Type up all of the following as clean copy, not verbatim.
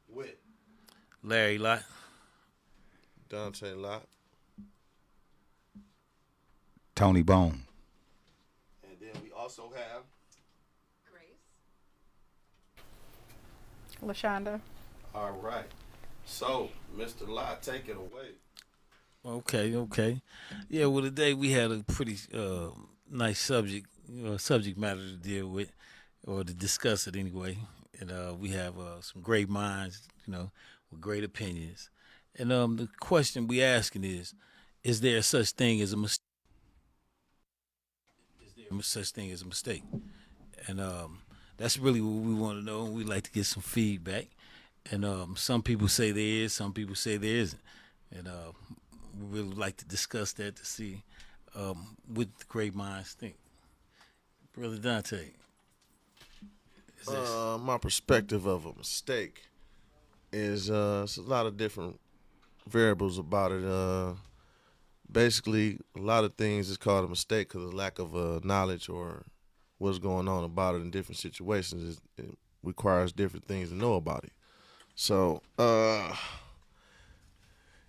with Larry Lott. Dante Lott, Tony Bone. and then we also have. LaShonda. All right. So, Mr. Lott, take it away. Okay. Yeah, well, today we had a pretty nice subject matter to deal with, or to discuss it anyway. And we have some great minds, with great opinions. And the question we asking is there such thing as a mistake? Is there such thing as a mistake? And that's really what we want to know. We like to get some feedback. And some people say there is, some people say there isn't. And we really like to discuss that to see what the great minds think. Brother Dante, is this? My perspective of a mistake is it's a lot of different variables about it. Basically, a lot of things is called a mistake because of lack of knowledge or what's going on about it in different situations. It requires different things to know about it. So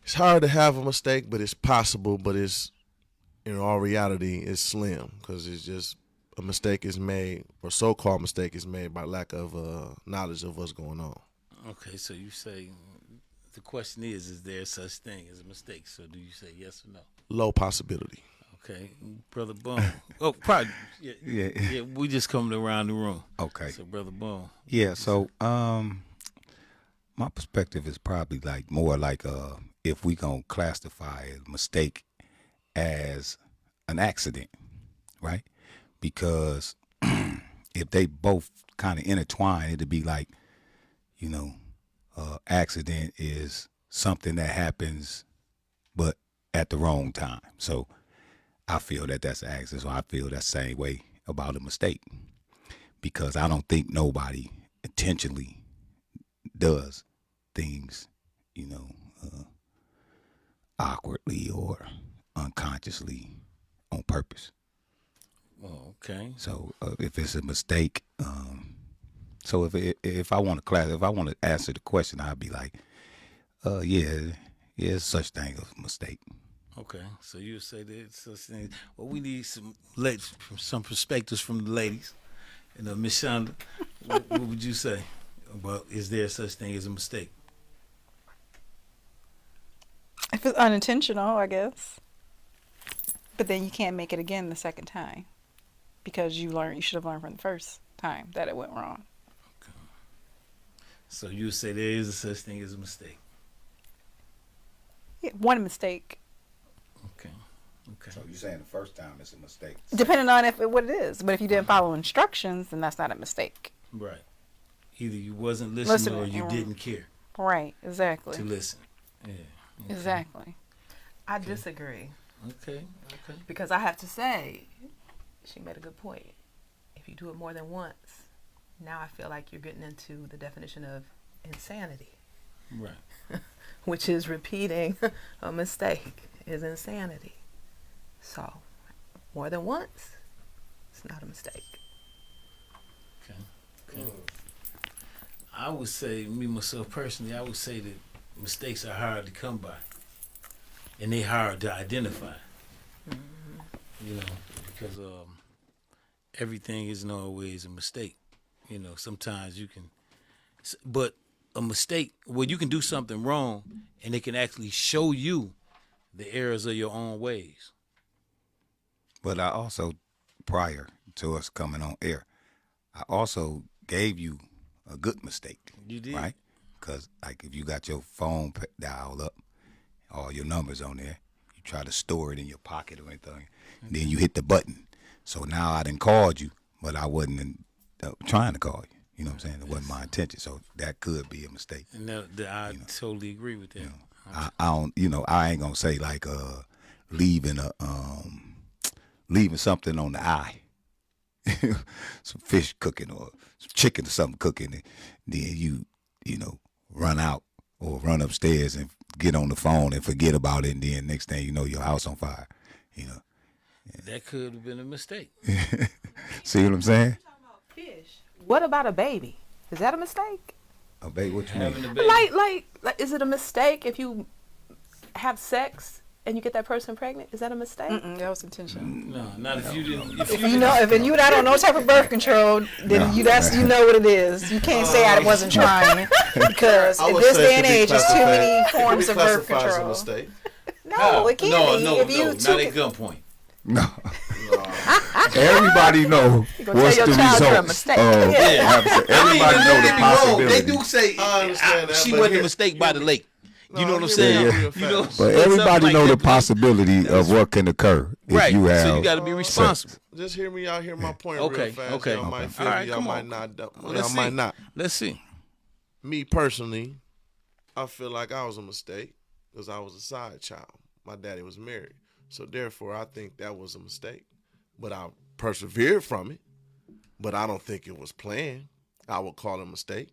it's hard to have a mistake, but it's possible. But it's in all reality, it's slim because it's just a mistake is made or so-called mistake is made by lack of knowledge of what's going on. Okay, so you say the question is there such thing as a mistake? So do you say yes or no? Low possibility. Okay, Brother Bone. Oh, probably. Yeah, Yeah. yeah. We just coming around the room. Okay. So, Brother Bone. Yeah. So, my perspective is probably like more like if we gonna classify a mistake as an accident, right? Because if they both kind of intertwine, it'd be like, you know, accident is something that happens, but at the wrong time. So I feel that that's an accident. So I feel that same way about a mistake because I don't think nobody intentionally does things, you know, awkwardly or unconsciously on purpose. Oh, okay. So if it's a mistake, so if I want to if I want to answer the question, I'd be like, yeah, it's such thing as a mistake. Okay. So you say there's such things. Well, we need some perspectives from the ladies. Miss Shonda, what would you say about is there such thing as a mistake? If it's unintentional, I guess. But then you can't make it again the second time because you should have learned from the first time that it went wrong. So you say there is a such thing as a mistake. Yeah, one mistake, Okay. Okay. So you're saying the first time it's a mistake? depending on what it is. But if you didn't follow instructions, then that's not a mistake. Right. Either you wasn't listening or you Listening, didn't care Right, exactly. to listen. Yeah. Okay. Exactly. I disagree Okay. Okay. because I have to say, she made a good point. If you do it more than once, now I feel like you're getting into the definition of insanity, Right. which is repeating a mistake is insanity. So, more than once, it's not a mistake. Okay. Okay. I would say, me myself personally, I would say that mistakes are hard to come by, and they hard to identify. Because everything isn't always a mistake. Sometimes you can, but a mistake, well, you can do something wrong, and it can actually show you the errors of your own ways. But I also, prior to us coming on air, I also gave you a good mistake. You did. Right? Because, like, if you got your phone dialed up, all your numbers on there, you try to store it in your pocket or anything, then you hit the button. So now I done called you, but I wasn't trying to call you. You know what I'm saying? It wasn't my intention. So that could be a mistake. And I totally agree with that. I don't, I ain't gonna say like leaving leaving something on the eye, some fish cooking or some chicken or something cooking, and then run out or run upstairs and get on the phone and forget about it, and then next thing you know, your house on fire. That could have been a mistake. See what I'm saying? Fish. What about a baby? Is that a mistake? A baby, what you Having mean? a baby. Like, is it a mistake if you have sex and you get that person pregnant? Is that a mistake? That was intentional. No, not if you didn't. If If you know, if you not on no type of birth control, then you know what it is. You can't say I wasn't trying because I in would this say day it and could be age, there's too many classified- forms it of could be birth classified as a control. mistake. No, it can't be. No, if you not took at it, gunpoint. No. Everybody know gonna what's tell the your child you're a results. mistake. Everybody know the possibility. They do say I understand that, she but wasn't here- a mistake by the lake. You know what I'm hear saying? me out real You know, fast. But something everybody like know the that. possibility of what can occur if Right. you have. So you got to be responsible. Just hear me out. Hear my point Okay, real fast. okay. Y'all might Okay. feel All me. right, Y'all come might on. not. Well, Y'all might not. Let's see. Me personally, I feel like I was a mistake because I was a side child. My daddy was married, so therefore I think that was a mistake. But I persevered from it. But I don't think it was planned. I would call it a mistake.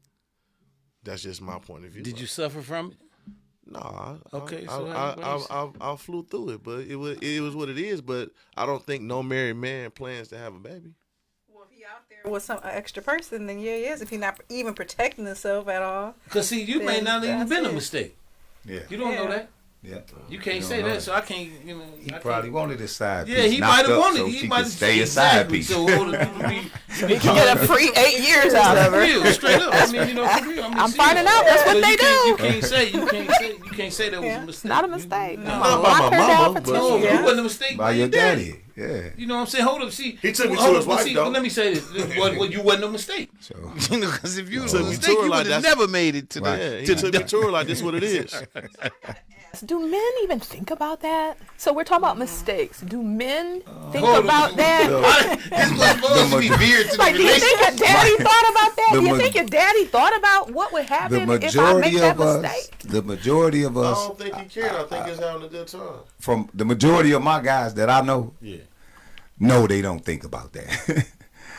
That's just my point of view. Did you suffer from it? No. Okay, I, so I flew through it, but it was what it is. But I don't think no married man plans to have a baby. well, if he out there with some extra person, then yeah, he is. If he's not even protecting himself at all, Because see, you may Then not even that's been a it. mistake. Yeah. You don't know Yeah. that. Yeah. You can't You say don't know that. So I can't. You know. He I can't- probably wanted a side piece. Yeah, he knocked might have up wanted. so He she might could have stay a side exactly. piece. So hold on, you You can get a free 8 years out of her. real, straight up. I mean, you know, for real. I mean, I'm serious. finding out. That's what So they you do. can't say that was a mistake. Not a mistake. Not by my mama, but No, Yeah. it wasn't a mistake By your daddy. Yeah. You know what I'm saying? Hold up, see. He took me to hold his up, but wife, see, though. Let me say this: you wasn't a mistake. So You know, because if you was Took a me to mistake, her you like would have that's- never made it to the. Yeah, he to took me to her like this. What it is. Do men even think about that? So we're talking about mistakes. Do men think Hold about on. that? This was supposed to be veered to the Like, do you think relationship. your daddy thought about that? The Do you ma- think your daddy thought about what would the happen if I make majority that of us, mistake? the majority of I us, don't think he cared. I think he's having a good time. from the majority of my guys that I know, Yeah. no, they don't think about that.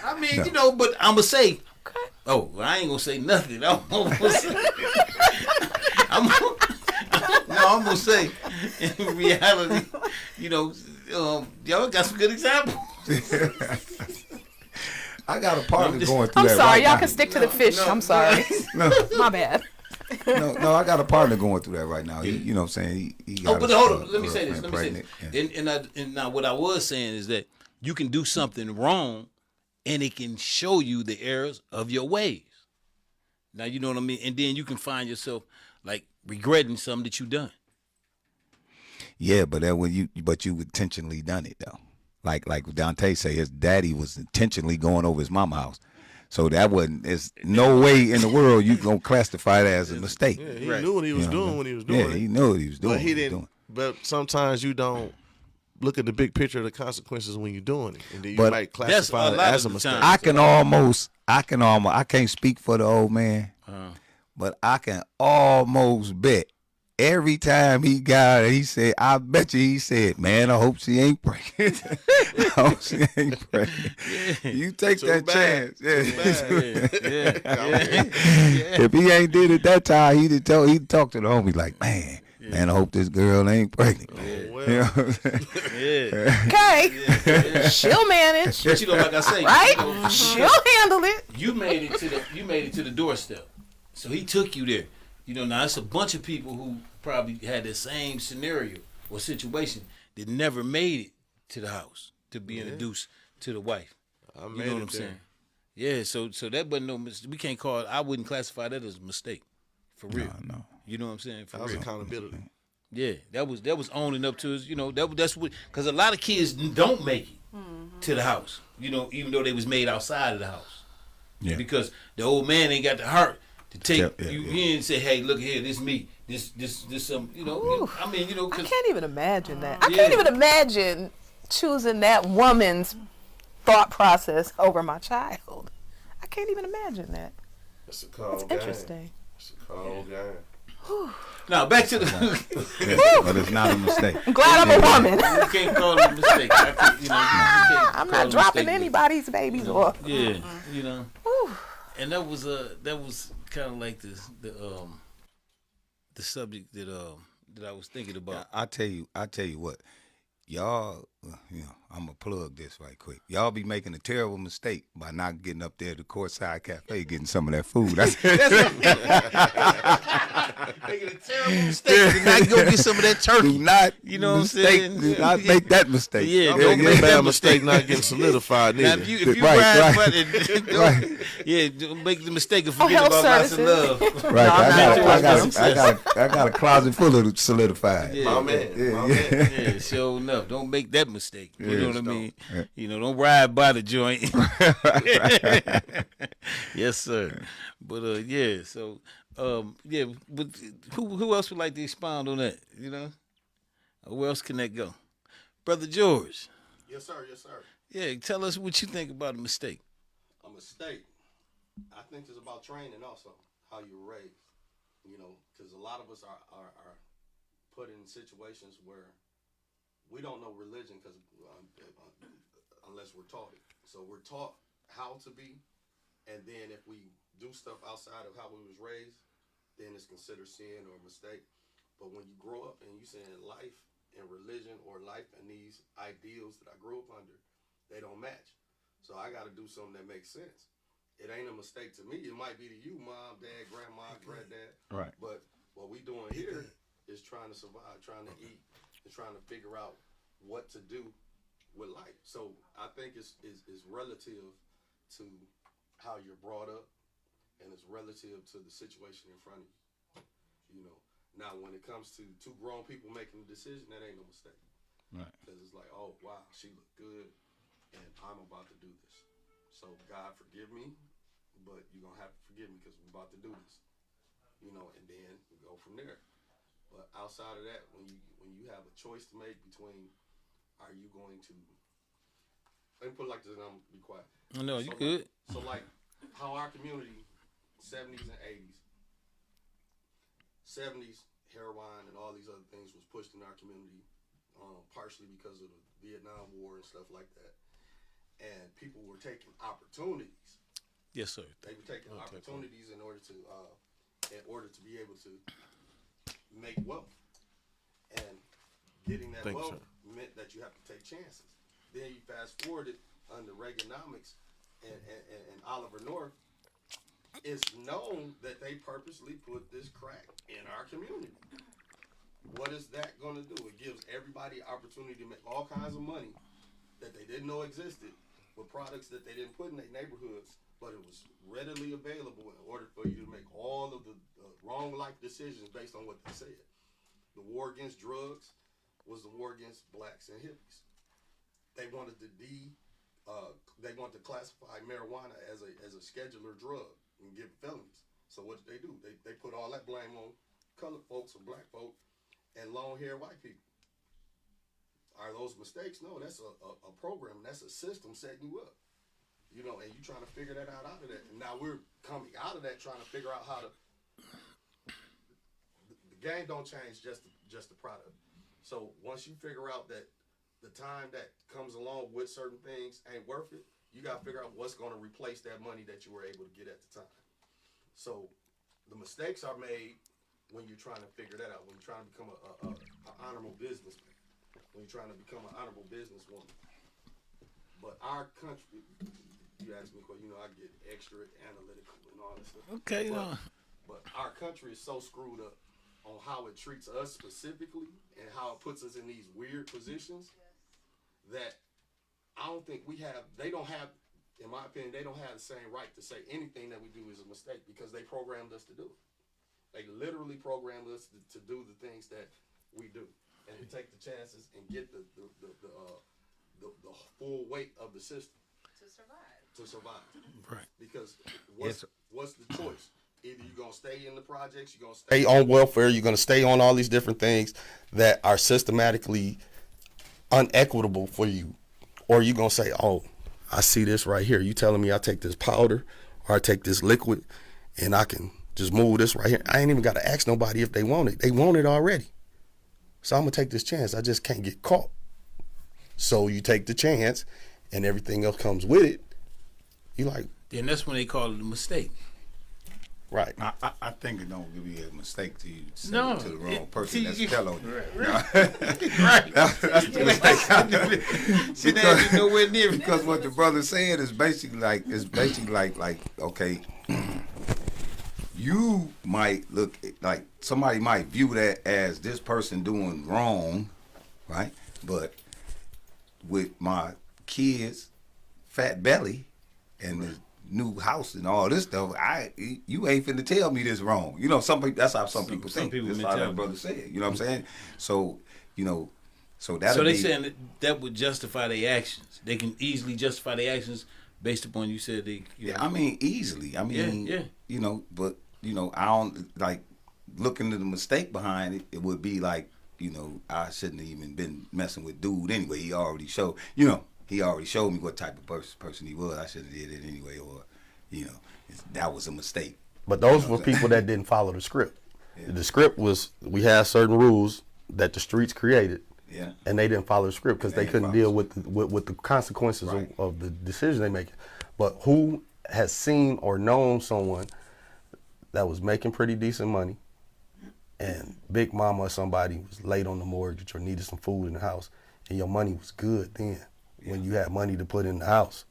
I mean, No. you know, but I'm gonna say. Okay. Oh, well, I ain't gonna say nothing. I'm gonna say. I'm gonna say. In reality, you know, y'all got some good examples. I got a partner going through I'm that sorry, right y'all now. can stick to the fish. I'm sorry. No, My bad. no, I got a partner going through that right now. He, you know what I'm saying? He got Oh, but his, hold on. Let me say this. girlfriend Let me say this. pregnant. Yeah. And now what I was saying is that you can do something wrong, and it can show you the errors of your ways. Now you know what I mean. And then you can find yourself like regretting something that you done. Yeah, but that when you intentionally done it though. Like Dante say, his daddy was intentionally going over his mama's house. So that wasn't. There's no way in the world you gonna classify that as a mistake. Yeah, he Right. knew what he was You know doing what I mean? when he was doing Yeah, it. he knew what he was doing. But he what was didn't. doing. But sometimes you don't look at the big picture of the consequences when you're doing it, and then you But might that's classify a it lot as a of the mistake. time. I can't speak for the old man, but I can almost bet every time he got it, he said, I bet you he said, man, I hope she ain't pregnant. I hope she ain't pregnant. You take Too that bad. chance. Yeah. Yeah. If he ain't did it that time, he'd talk to the homie like, man, I hope this girl ain't pregnant. Well, You know what I'm saying? Yeah. Okay. She'll manage. But you know, like I say, Right? you know, She'll handle it. you made it to the doorstep. So he took you there. You know, now it's a bunch of people who probably had the same scenario or situation that never made it to the house to be introduced to the wife. I You made know what it I'm there. saying? Yeah, so that wasn't no mistake. We can't call it. I wouldn't classify that as a mistake, for real. No. You know what I'm saying? For That was real. accountability. Yeah, that was owning up to his. You know, that's what, because a lot of kids don't make it to the house. You know, even though they was made outside of the house. Yeah. Because the old man ain't got the heart to take Yeah, you yeah. in and say, "Hey, look here, this me, this some." You know, I mean, you know, I 'cause can't even imagine that. I Yeah. can't even imagine choosing that woman's thought process over my child. I can't even imagine that. It's a cold It's game. interesting. It's a cold game. now back to the. Yeah, but it's not a mistake. I'm glad I'm a woman. You can't call it a mistake. I think, you know, you can't I'm call it not a dropping mistake, anybody's babies off. but- Yeah, you know. And that was kind of like the subject that I was thinking about. I tell you what. y'all, I'm gonna plug this right quick. Y'all be making a terrible mistake by not getting up there to Courtside Cafe, getting some of that food. That's Making a terrible mistake to not go get some of that turkey. do not, You know what I'm mistake, saying? do not make that mistake. Yeah, Don't don't make make a bad that mistake not getting solidified Now, neither. if you Right, ride, right. but Right. yeah, don't make the mistake of forgetting health about lots of services. love. Right, not I got a closet full of solidified. Yeah. My man. Yeah, My yeah. man. Yeah, sure enough. Don't make that mistake. You know what I mean? Yeah. You know, don't ride by the joint. Yes, sir. But yeah. So yeah. But who else would like to expound on that? You know, where else can that go, Brother George? Yes, sir. Yes, sir. Yeah, tell us what you think about a mistake. A mistake. I think it's about training also, how you were raised. You know, because a lot of us are put in situations where we don't know religion because unless we're taught it. So we're taught how to be, and then if we do stuff outside of how we was raised, then it's considered sin or a mistake. But when you grow up and you saying life and religion or life and these ideals that I grew up under, they don't match. So I got to do something that makes sense. It ain't a mistake to me. It might be to you, mom, dad, grandma, granddad. Right. But what we doing here is trying to survive, trying to eat, and trying to figure out what to do with life. So I think it's relative to how you're brought up, and it's relative to the situation in front of you. You know. Now, when it comes to two grown people making a decision, that ain't no mistake. Right. Because it's like, oh, wow, she looked good, and I'm about to do this. So, God, forgive me, but you're going to have to forgive me because we're about to do this. You know, and then we go from there. But outside of that, when you have a choice to make between, are you going to, let me put it like this and I'm going to be quiet. No, you So, good. So, like, how our community, 70s and 80s, 70s, heroin and all these other things was pushed in our community, partially because of the Vietnam War and stuff like that. And people were taking opportunities. Yes, sir. They were taking opportunities in order to be able to make wealth. And getting that Thank you, wealth sir. meant that you have to take chances. Then you fast forward it under Reaganomics and Oliver North. It's known that they purposely put this crack in our community. What is that going to do? It gives everybody opportunity to make all kinds of money that they didn't know existed with products that they didn't put in their neighborhoods, but it was readily available in order for you to make all of the wrong life decisions based on what they said. The war against drugs was the war against blacks and hippies. They wanted to classify marijuana as a scheduler drug and give felonies. So what did they do? They put all that blame on colored folks or black folk and long-haired white people. Are those mistakes? No, that's a program. That's a system setting you up. You know, and you trying to figure that out of that. And now we're coming out of that trying to figure out how to. The game don't change just the product. So once you figure out that the time that comes along with certain things ain't worth it, you got to figure out what's going to replace that money that you were able to get at the time. So the mistakes are made when you're trying to figure that out, when you're trying to become an honorable businessman, when you're trying to become an honorable businesswoman. But our country, you ask me, you know, I get extra analytical and all this stuff. Okay. But our country is so screwed up on how it treats us specifically and how it puts us in these weird positions that I don't think they don't have, in my opinion, they don't have the same right to say anything that we do is a mistake because they programmed us to do it. They literally programmed us to do the things that we do and to take the chances and get the full weight of the system. To survive. Right. Because what's the choice? Either you're going to stay in the projects, you're going to stay on welfare, you're going to stay on all these different things that are systematically unequitable for you. Or you're going to say, oh, I see this right here. You telling me I take this powder or I take this liquid and I can just move this right here. I ain't even got to ask nobody if they want it. They want it already. So I'm going to take this chance. I just can't get caught. So you take the chance and everything else comes with it. You like. Then that's when they call it a mistake. Right. I think it don't be a mistake to you send No, it to the wrong it- person that's see, telling you. Right. That's the mistake. She didn't nowhere near me. Because what the brother said is basically like okay, you might look like somebody might view that as this person doing wrong, right? But with my kids' fat belly and the new house and all this stuff, you ain't finna tell me this wrong. You know, that's how some people think. people That's how mentality. that brother said. You know what I'm saying? So, so that. So they saying that would justify their actions. They can easily justify their actions based upon you said they. Yeah, I mean easily. I mean, Yeah. But I don't like looking at the mistake behind it. It would be like, I shouldn't have even been messing with dude anyway. He already showed, he already showed me what type of person he was. I should have did it anyway, or, that was a mistake. But those were people that didn't follow the script. Yeah. The script was, we had certain rules that the streets created, Yeah. and they didn't follow the script because They they couldn't didn't deal follow with the consequences Right. of the decision they make. But who has seen or known someone that was making pretty decent money, and Big Mama or somebody was late on the mortgage or needed some food in the house, and your money was good then when you had money to put in the house.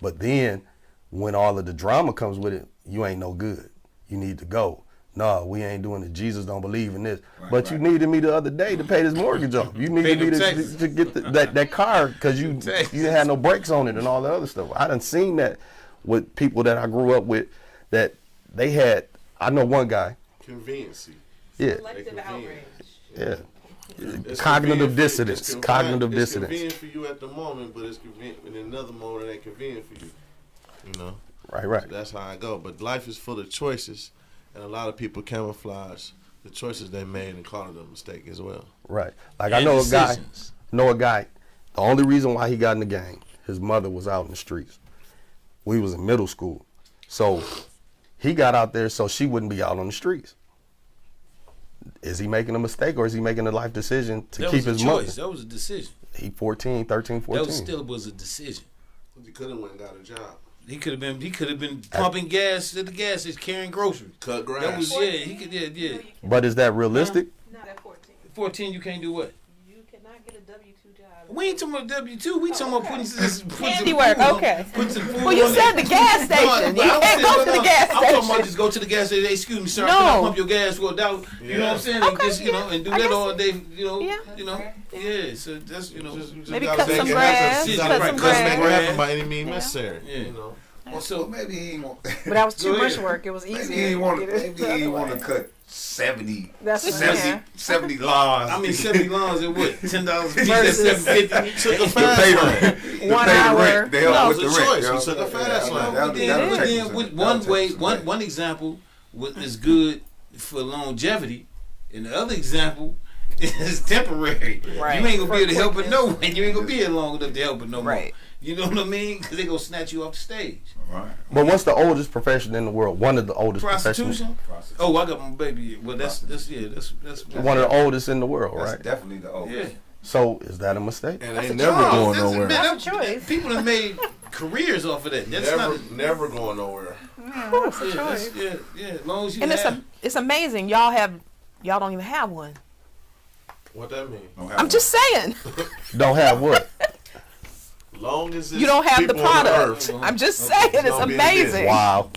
But then when all of the drama comes with it, you ain't no good. You need to go. No, we ain't doing it. Jesus don't believe in this. Right, but you right. needed me the other day to pay this mortgage off. You needed me them taxes. to get that car because you didn't have no brakes on it and all the other stuff. I done seen that with people that I grew up with that they had. I know one guy. Conveniency. Yeah, Collective outrage. yeah. It's Cognitive convenient dissonance. it's Cognitive It's dissonance. convenient for you at the moment, but it's convenient in another moment. It ain't convenient for you. Right. So that's how I go. But life is full of choices, and a lot of people camouflage the choices they made and call it a mistake as well. Right. Like I And know decisions. a guy. The only reason why he got in the game, his mother was out in the streets. We was in middle school, so he got out there so she wouldn't be out on the streets. Is he making a mistake or is he making a life decision to That keep was his a mother? choice. That was a decision. He 14, 13, 14. That was still was a decision. You could have went and got a job, He could have been pumping gas at the gas station, carrying groceries. cut grass. That was he could yeah. But is that realistic? Not at 14. 14, you can't do what? You cannot get a W-2 job. We ain't talking about W-2. We talking about putting some Handiwork, food on- okay. Put some food Well, you on said it. the gas No, station. but You I'm can't saying, go to the gas I'm talking about station. just go to the gas station. Excuse me, sir. No. Can I pump your gas for $1? You know what I'm saying? And Okay, just, and do I that guess- all day. Yeah. Yeah. So that's You just Maybe gotta cut make some it grass, happen. You cut gotta some make it grass. happen by any means necessary. Yeah. So maybe he ain't want. But that was too Go much ahead. work. It was Maybe easier. he ain't to want. get it Maybe he the ain't other want to way. cut 70, That's what 70, yeah. 70 lawns. I mean, 70 lawns at what? $10 a piece. Versus- That's $7.50. Took a to fast pay lane. the 1 pay the hour. rent. They help No, with it the was a rent. choice. you know? He took a fast lane. That'll But take then some with time. one way, one example is good for longevity, and the other example is temporary. Right. You ain't gonna be able to help it quickness. no more. You ain't gonna be here long enough to help it no more. Right. You know what I mean? Because they gonna snatch you off the stage. Right. But what's the oldest profession in the world? One of the oldest professions. Prostitution. Oh, I got my baby. Well, that's One of the oldest in the world, That's right? definitely the oldest. yeah. So is that a mistake? And That's they a never choice. going That's- nowhere. man, That's a choice. People have made careers off of that. That's Never going nowhere. That's a yeah, choice. yeah. As long as you And have. it's amazing. Y'all don't even have one. What that mean? Don't have I'm one. just saying. Don't have what? Long as You don't have the people on product. earth, I'm just saying. It's Don't be in business. amazing. Wow.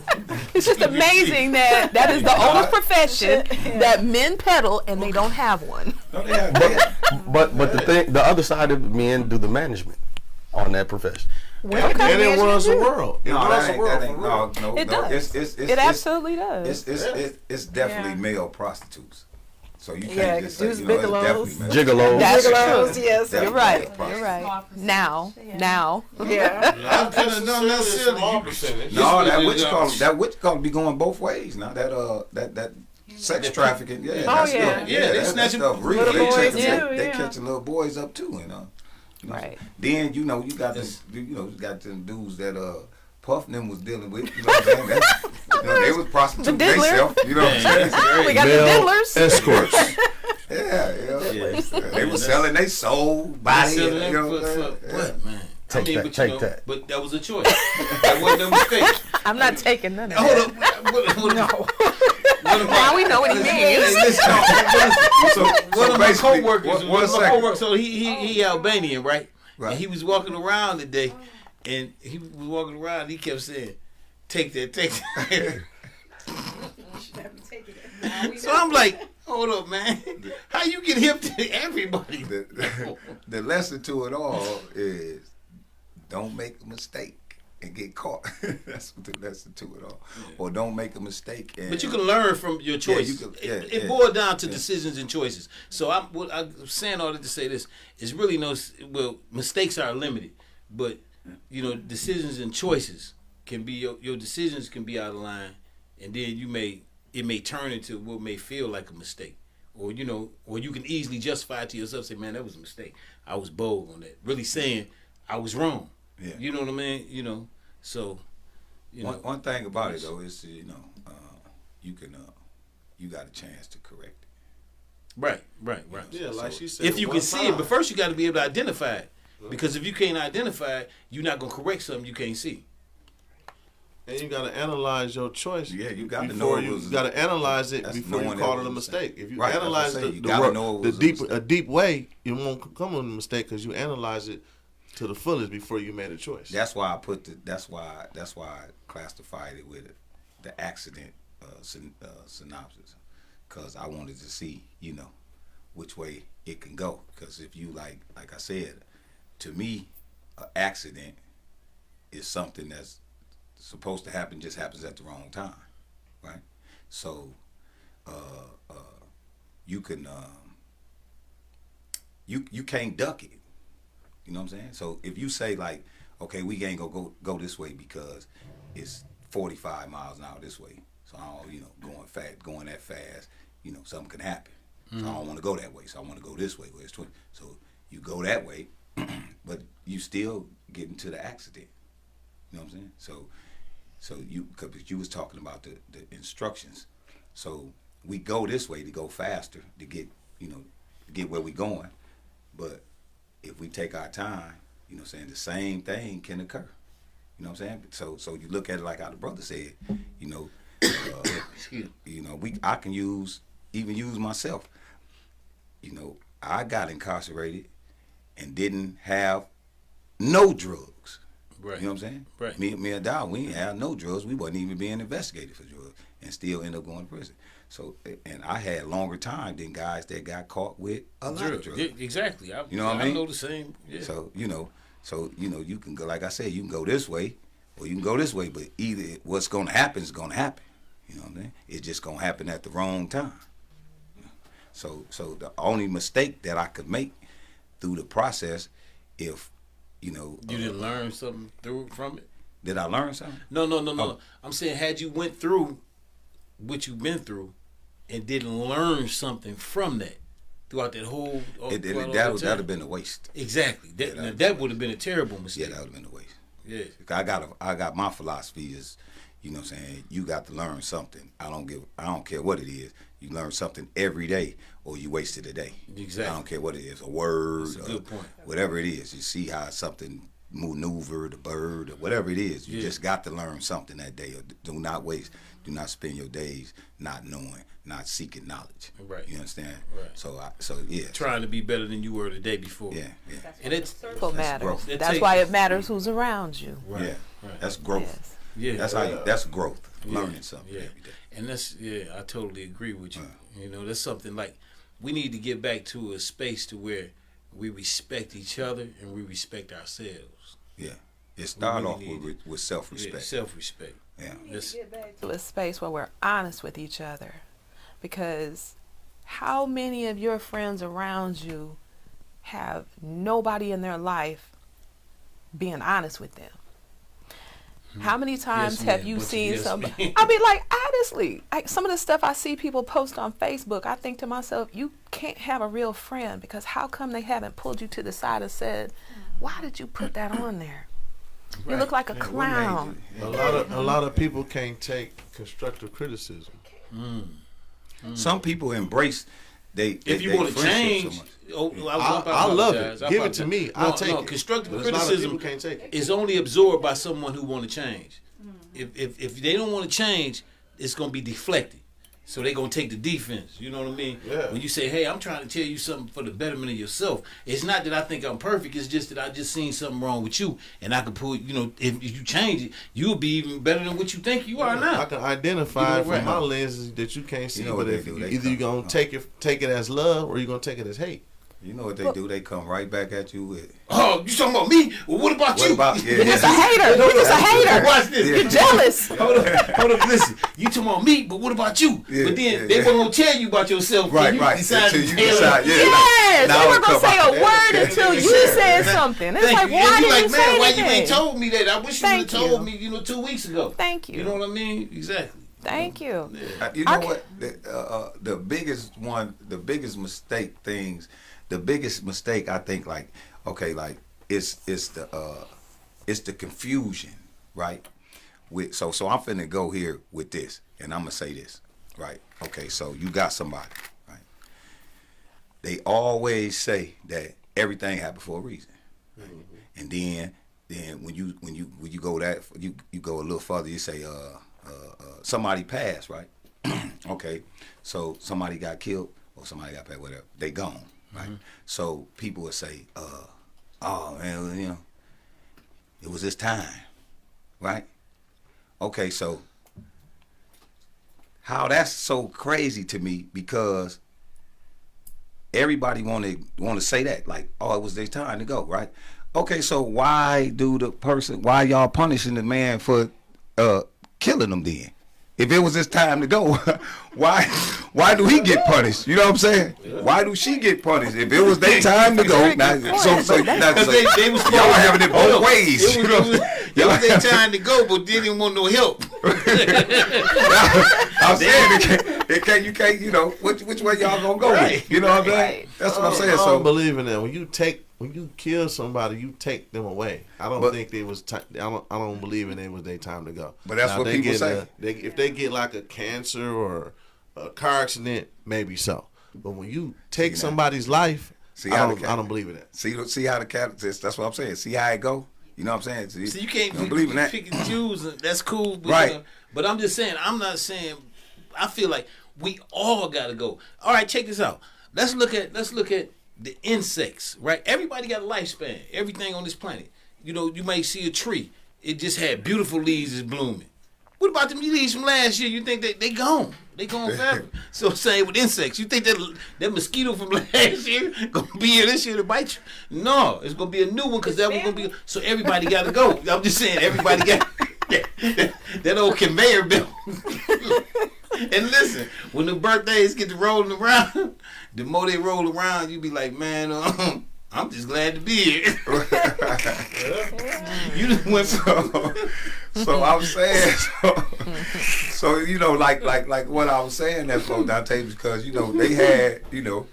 It's just amazing that is the oldest profession that men peddle and they don't have one. No, they have. But the other side of men do the management on that profession. And it runs the world. It No, runs that the world ain't. for real. No. It does. It's It absolutely does. It's definitely Yeah. male prostitutes. So you can't Yeah, just say, Deuce it's definitely Bigelows. male. Gigolos. That's Gigolos, true. yes. Definitely You're right. male prostitutes. You're right. Small percentage. Now. Yeah. I'm kind of not necessarily. Small percentage. No, that Yes, witch yeah. call. That witch call be going both ways now. That sex trafficking. Yeah. Oh, that yeah. Stuff, Yeah, they that snatching stuff real. little They boys catching- too, They yeah. catching little boys up too. Right. Then you got Yes. you got them dudes that Puff and them was dealing with. You know what I'm saying? They was prostituting diddler. themselves. You know what I'm saying? We got the Male diddlers. escorts. Yeah. Yeah. They was selling their soul, body. Selling You know them what I'm for saying? what, man? Take that. but, Take that. But that was a choice. That wasn't a mistake. I'm not taking none of Hold that. up. Now we know what he means. One of my basically, coworkers, one second. so he Albanian, right? Right. And he was walking around today, and he was walking around. And he kept saying, "Take that, take that." So I'm like, hold up, man. How you get hip to everybody? The lesson to it all is don't make a mistake and get caught. That's what the lesson to it all. Yeah. Or don't make a mistake. And But you can learn from your choices. It boiled down to decisions and choices. So I'm saying all that to say this. It's really mistakes are limited, but decisions and choices can be your decisions can be out of line, and then it may turn into what may feel like a mistake, or you can easily justify it to yourself. Say, man, that was a mistake. I was bold on that. Really saying I was wrong. Yeah. You know what I mean? So. One thing about it though is you can you got a chance to correct it. Right. Yeah, like she said. If you one can see it, time. but first you got to be able to identify it. Because if you can't identify it, you're not gonna correct something you can't see. And you got to analyze your choice. Yeah, you got to before know you got to analyze it before you knowing call that it a was mistake. If you right, analyze that's what I say. You the gotta work, know it the was a deep mistake. a deep way, it won't come with a mistake because you analyze it to the fullest before you made a choice. That's why I put that's why I classified it with the accident synopsis, because I wanted to see which way it can go. Because if you like I said, to me, an accident is something that's supposed to happen, just happens at the wrong time, right? So you can you can't duck it. You know what I'm saying? So if you say like, okay, we ain't gonna go this way because it's 45 miles an hour this way, so I don't, going that fast, something can happen. So I don't want to go that way, so I want to go this way where it's 20. So you go that way, but you still get into the accident. You know what I'm saying? So because you was talking about the instructions. So we go this way to go faster to get where we going, but if we take our time, saying the same thing can occur. You know what I'm saying? So you look at it like how the brother said, I can use myself. I got incarcerated and didn't have no drugs. Right. You know what I'm saying? Right. Me and Dow, we didn't have no drugs. We wasn't even being investigated for drugs and still end up going to prison. So, and I had longer time than guys that got caught with a lot of drugs. Yeah, exactly. You know what I mean? I know the same. Yeah. So, you can go, like I said, you can go this way or you can go this way, but either what's going to happen is going to happen. You know what I mean? It's just going to happen at the wrong time. So the only mistake that I could make through the process, if, you didn't learn something from it? Did I learn something? No. Oh. I'm saying, had you went through what you've been through and didn't learn something from that throughout that whole that would have been a waste. Exactly. That would have been a terrible mistake. Yeah, that would have been a waste. Yeah. I got my philosophy is, what I'm saying, you got to learn something. I don't care what it is. You learn something every day or you wasted a day. Exactly. I don't care what it is, a word, That's a good point. Whatever it is. You see how something maneuvered, a bird, or whatever it is. You just got to learn something that day. Or do not waste. Do not spend your days not knowing, not seeking knowledge. Right. You understand? Right. So yeah. Trying to be better than you were the day before. Yeah. And it's Circle matters. growth. That's why it matters who's around you. right. Yeah. Right. That's growth. Yes. Yeah. That's growth. Yeah. Learning something Yeah. every day. And I totally agree with you. That's something like we need to get back to a space to where we respect each other and we respect ourselves. Yeah. It start really off need with self-respect. Yeah, self-respect. Yeah. To a space where we're honest with each other, because how many of your friends around you have nobody in their life being honest with them? How many times have you seen somebody? I mean, like, honestly, some of the stuff I see people post on Facebook, I think to myself, you can't have a real friend, because how come they haven't pulled you to the side and said, why did you put that on there? You look like a clown. A lot of people can't take constructive criticism. Some people embrace If you want to change, I love it. Give it to me. I'll take it. Constructive But a lot of people criticism can't take it. is only absorbed by someone who want to change. If they don't want to change, it's gonna be deflected. So they're gonna take the defense. You know what I mean? Yeah. When you say, "Hey, I'm trying to tell you something for the betterment of yourself," it's not that I think I'm perfect. It's just that I just seen something wrong with you, and I can pull. You know, if you change it, you'll be even better than what you think you are now. I can identify from my lenses that you can't see. You know but what they if do, they either you're come- gonna take it as love or you're gonna take it as hate. You know what they do? They come right back at you with. Oh, you talking about me? Well, what about What you? about yeah? He's a hater. He's just a hater. Watch this. Yeah. You're jealous. Hold up, listen. You talking about me, but what about you? Yeah, but then yeah, they yeah. weren't gonna tell you about yourself. Right, you right. Decide Until to you tell decide, them. yeah. Yes, Now they it weren't gonna come say out. a word until you said something. It's Thank like, you. why And you didn't like, you man, say why anything? you ain't told me that? I wish you would have Thank told you. me, 2 weeks ago. Thank you. You know what I mean? Exactly. Thank you. You know what? The biggest mistake I think, like, okay, like it's the confusion, right? So I'm finna go here with this, and I'm gonna say this, right? Okay, so you got somebody, right? They always say that everything happened for a reason, right? And then when you go you go a little further, you say somebody passed, right? Okay, so somebody got killed or somebody got paid, whatever. They gone, right? So people would say, oh man, you know, it was this time, right? Okay, so how that's so crazy to me, because everybody want to say that, like, oh, it was their time to go, right? Okay, so why y'all punishing the man for killing them then? If it was his time to go, why do he get punished? You know what I'm saying? Why do she get punished? If it was their time to go, Because they was y'all having it both ways. It was their time to go, but they didn't want no help. I'm saying you can't, you know, which way y'all gonna go? Right. You know what I'm saying? That's what I'm saying. I So don't believe in that. When you kill somebody, you take them away. I don't think they was. I don't believe in it was their time to go. But that's now, what they people get say. If they get like a cancer or a car accident, maybe so. But when you take somebody's life, I don't believe in that. See how the cat. That's what I'm saying. See how it go. You know what I'm saying? So you can't don't believe in that. pick and choose. That's cool, but, Right. But I'm just saying. I'm not saying. I feel like we all got to go. All right, check this out. Let's look at the insects. Right. Everybody got a lifespan. Everything on this planet. You know, you might see a tree. It just had beautiful leaves is blooming. What about them leaves from last year? You think they gone? They gone forever. So same with insects. You think that mosquito from last year gonna be here this year to bite you? No, it's gonna be a new one because that one's gonna be. So everybody got to go. I'm just saying, everybody got that old conveyor belt. And listen, when the birthdays get to rolling around, the more they roll around, you be like, man, I'm just glad to be here. You just went So I'm saying, so you know, like what I was saying that for Dante, because you know they had, you know,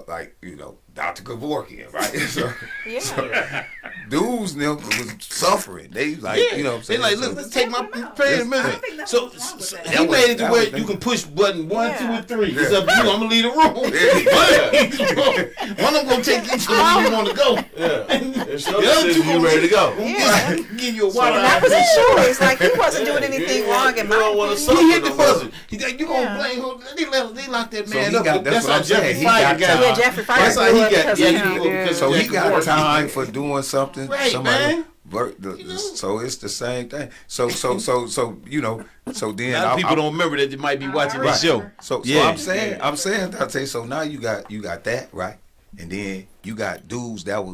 like, you know, Dr. Kevorkian, right? So, Yeah. so dudes them was suffering. They like, you know what I'm saying? They like, look, let's take my pay a minute. So he That made it to that where was- you can push button 1, 2, Yeah. and 3. It's up to you. I'm gonna leave the room. One of them gonna take you to where you want to go. It's The other two you ready to go. Yeah. Give you a water. And that was his choice. Like, he wasn't doing anything wrong in You don't my want opinion. to He hit the buzzer. He like, you gonna Yeah. blame who? They locked that So man he up. got- That's that's what how I'm saying. Jeffrey He Fire got got. time. Yeah, Jeffrey Fire That's how he blew up got. because Yeah, of he him. blew Yeah. because So of he Jeffrey got Fire. time for doing something. Right, somebody, man. So it's the same thing. So you know. So then A lot of people don't remember that they might be watching this show. So Yeah. I'm saying, Dante. So now you got that, right, and then you got dudes that was,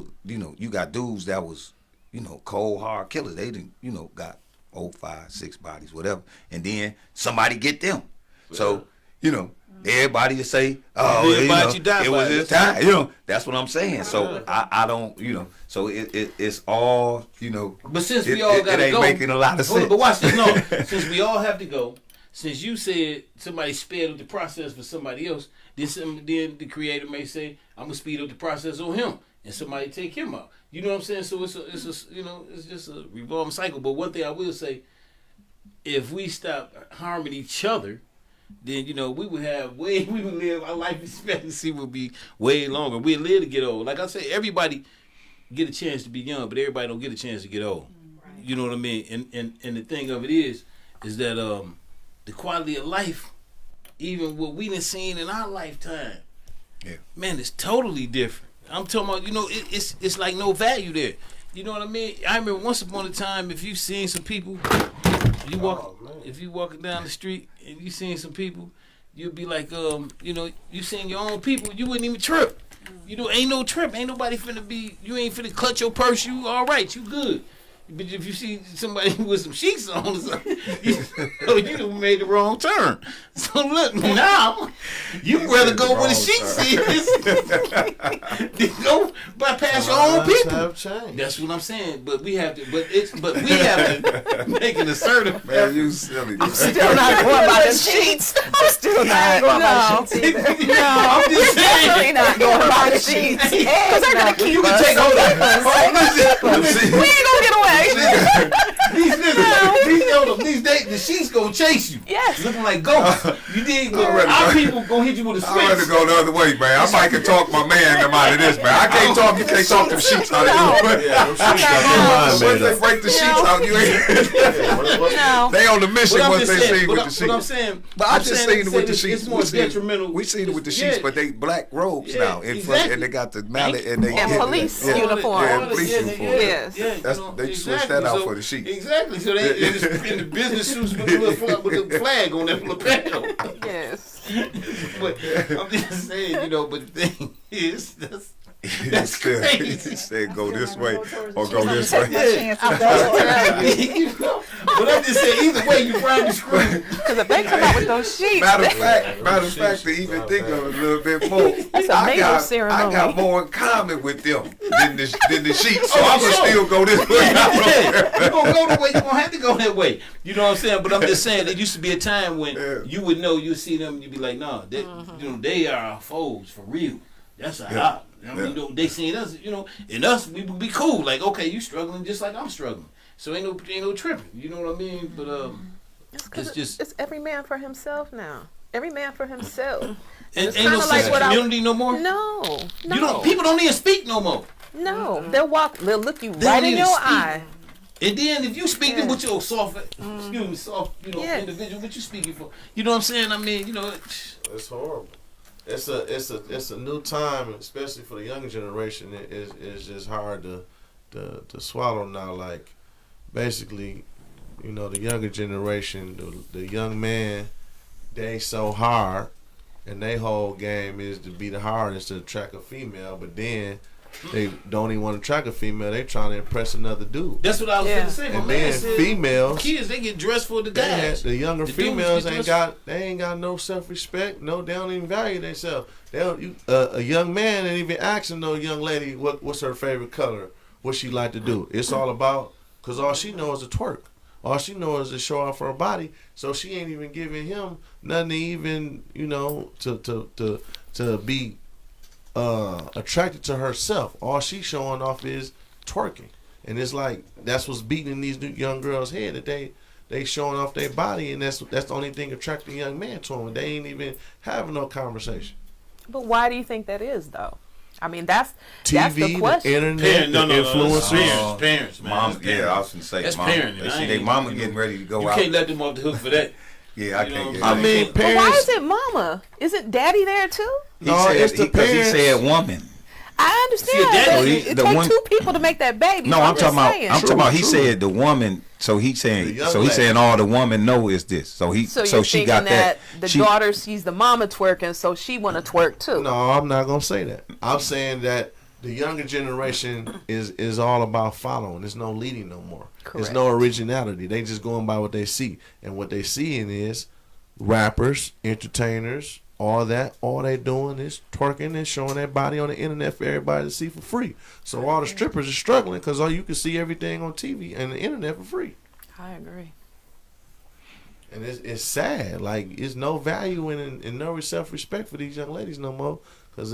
you know, cold hard killers. They didn't, you know, got 5, 6 bodies, whatever, and then somebody get them. So you know, everybody will say, oh, you know, it was his time. You know, that's what I'm saying. So I don't, you know, so it's all, you know. But since we all got it to ain't go, making a lot of hold on, sense. but watch this. No, since we all have to go, since you said somebody sped up the process for somebody else, then the creator may say, I'm gonna speed up the process on him, and somebody take him out. You know what I'm saying? So it's a you know, it's just a revolving cycle. But one thing I will say, if we stop harming each other, then we would live, our life expectancy would be way longer. We'd live to get old. Like I said, everybody get a chance to be young, but everybody don't get a chance to get old. Right. You know what I mean? And the thing of it is that the quality of life, even what we done seen in our lifetime, man, it's totally different. I'm talking about, it's like no value there. You know what I mean? I remember once upon a time, if you seen some people, if you walking down the street and you seen some people, you'd be like, you seen your own people, you wouldn't even trip. Ain't no trip. Ain't nobody you ain't finna clutch your purse. You all right. You good. But if you see somebody with some sheets on or something, you done made the wrong turn. So look, now, you rather go where the sheets is than go bypass your own people. That's what I'm saying. But we have to, make an assertive. Man, you silly. I'm still not going by the sheets. I'm still not going by the sheets either. No, I'm just saying. Definitely not going by the sheets. Because they're going to keep us. Take hold of We ain't going to get away. The sheets gonna chase you. Yes. Looking like ghosts. You did. Our people gonna hit you with a switch. I'm ready to go the other way, man. I might can talk my man out of this, man. I can't talk. You can't talk them sheets out of you. Once they break the sheets out, you ain't. No. They on the mission once they see with the sheets. What I'm saying, but I just seen it with the sheets. It's more detrimental. We seen it with the sheets, but they black robes now in front, and they got the mallet and they police uniform. Yeah, police uniform. Yes. They switched that out for the sheets. Exactly. So they in the business suits with the flag on their lapel. Yes. But I'm just saying, but the thing is, that's still, crazy. He said go this way or go this way. But I'm just saying, either way, you probably screwed. Because if they come out with those sheets. Matter of fact, to even think of it a little bit more, I got more in common with them than the sheets. So I'm going to still go this way. You're going to go the way you're going to have to go that way. You know what I'm saying? But I'm just saying, there used to be a time when you would know, you'd see them, and you'd be like, nah, they are our foes for real. That's a hot. I mean, they seen us, and us, we would be cool. Like, okay, you struggling just like I'm struggling. So ain't no tripping. You know what I mean? But it's every man for himself now. Every man for himself. And ain't no sense of community no more? No. People don't even speak no more. No. They'll look you right in your eye. And then if you speaking with your soft, individual, what you speaking for? You know what I'm saying? I mean, it's horrible. It's a new time, especially for the younger generation. It's just hard to swallow now. Like, basically, the younger generation, the young man, they so hard, and their whole game is to be the hardest to attract a female. But then they don't even want to attract a female. They trying to impress another dude. That's what I was going to say. And then females, kids, they get dressed for the guys. The younger females ain't got no self-respect. No, they don't even value themselves. A young man ain't even asking no young lady what's her favorite color, what she like to do. It's all about, because all she knows is to twerk. All she knows is to show off her body. So she ain't even giving him nothing to even, to be attracted to herself. All she's showing off is twerking. And it's like, that's what's beating in these new young girls' head, that they showing off their body, and that's the only thing attracting young man to them. They ain't even having no conversation. But why do you think that is, though? I mean, that's TV, the question. The internet, the influencers. Parents, man. Mom, I was going to say, that's mama. Parents. They see their mama getting ready to go out. You can't let them off the hook for that. Yeah, I can't get I mean, But parents. why is it mama? Isn't daddy there too? It's the because parents. he said woman. I understand. See, It takes two people to make that baby. No, I'm talking about. He True. said the woman. So he's saying. All the woman know is this. So she got that. The daughter sees the mama twerking, so she want to twerk too. No, I'm not gonna say that. I'm saying that the younger generation is all about following. There's no leading no more. Correct. There's no originality. They just going by what they see, and what they seeing is rappers, entertainers, all that. All they doing is twerking and showing their body on the internet for everybody to see for free. So all the strippers are struggling because you can see everything on TV and the internet for free. I agree. And it's sad. Like, it's no value and no self-respect for these young ladies no more, because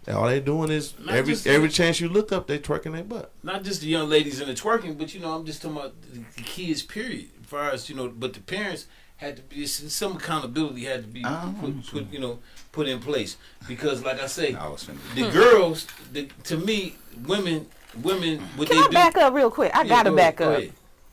all they doing is every chance you look up, they twerking their butt. Not just the young ladies in the twerking, but I'm just talking about the kids. Period. As far as but the parents had to be some accountability had to be put in place, because like I say, the girls, to me, women, what Can they I do. back up real quick? I gotta back go up. ahead.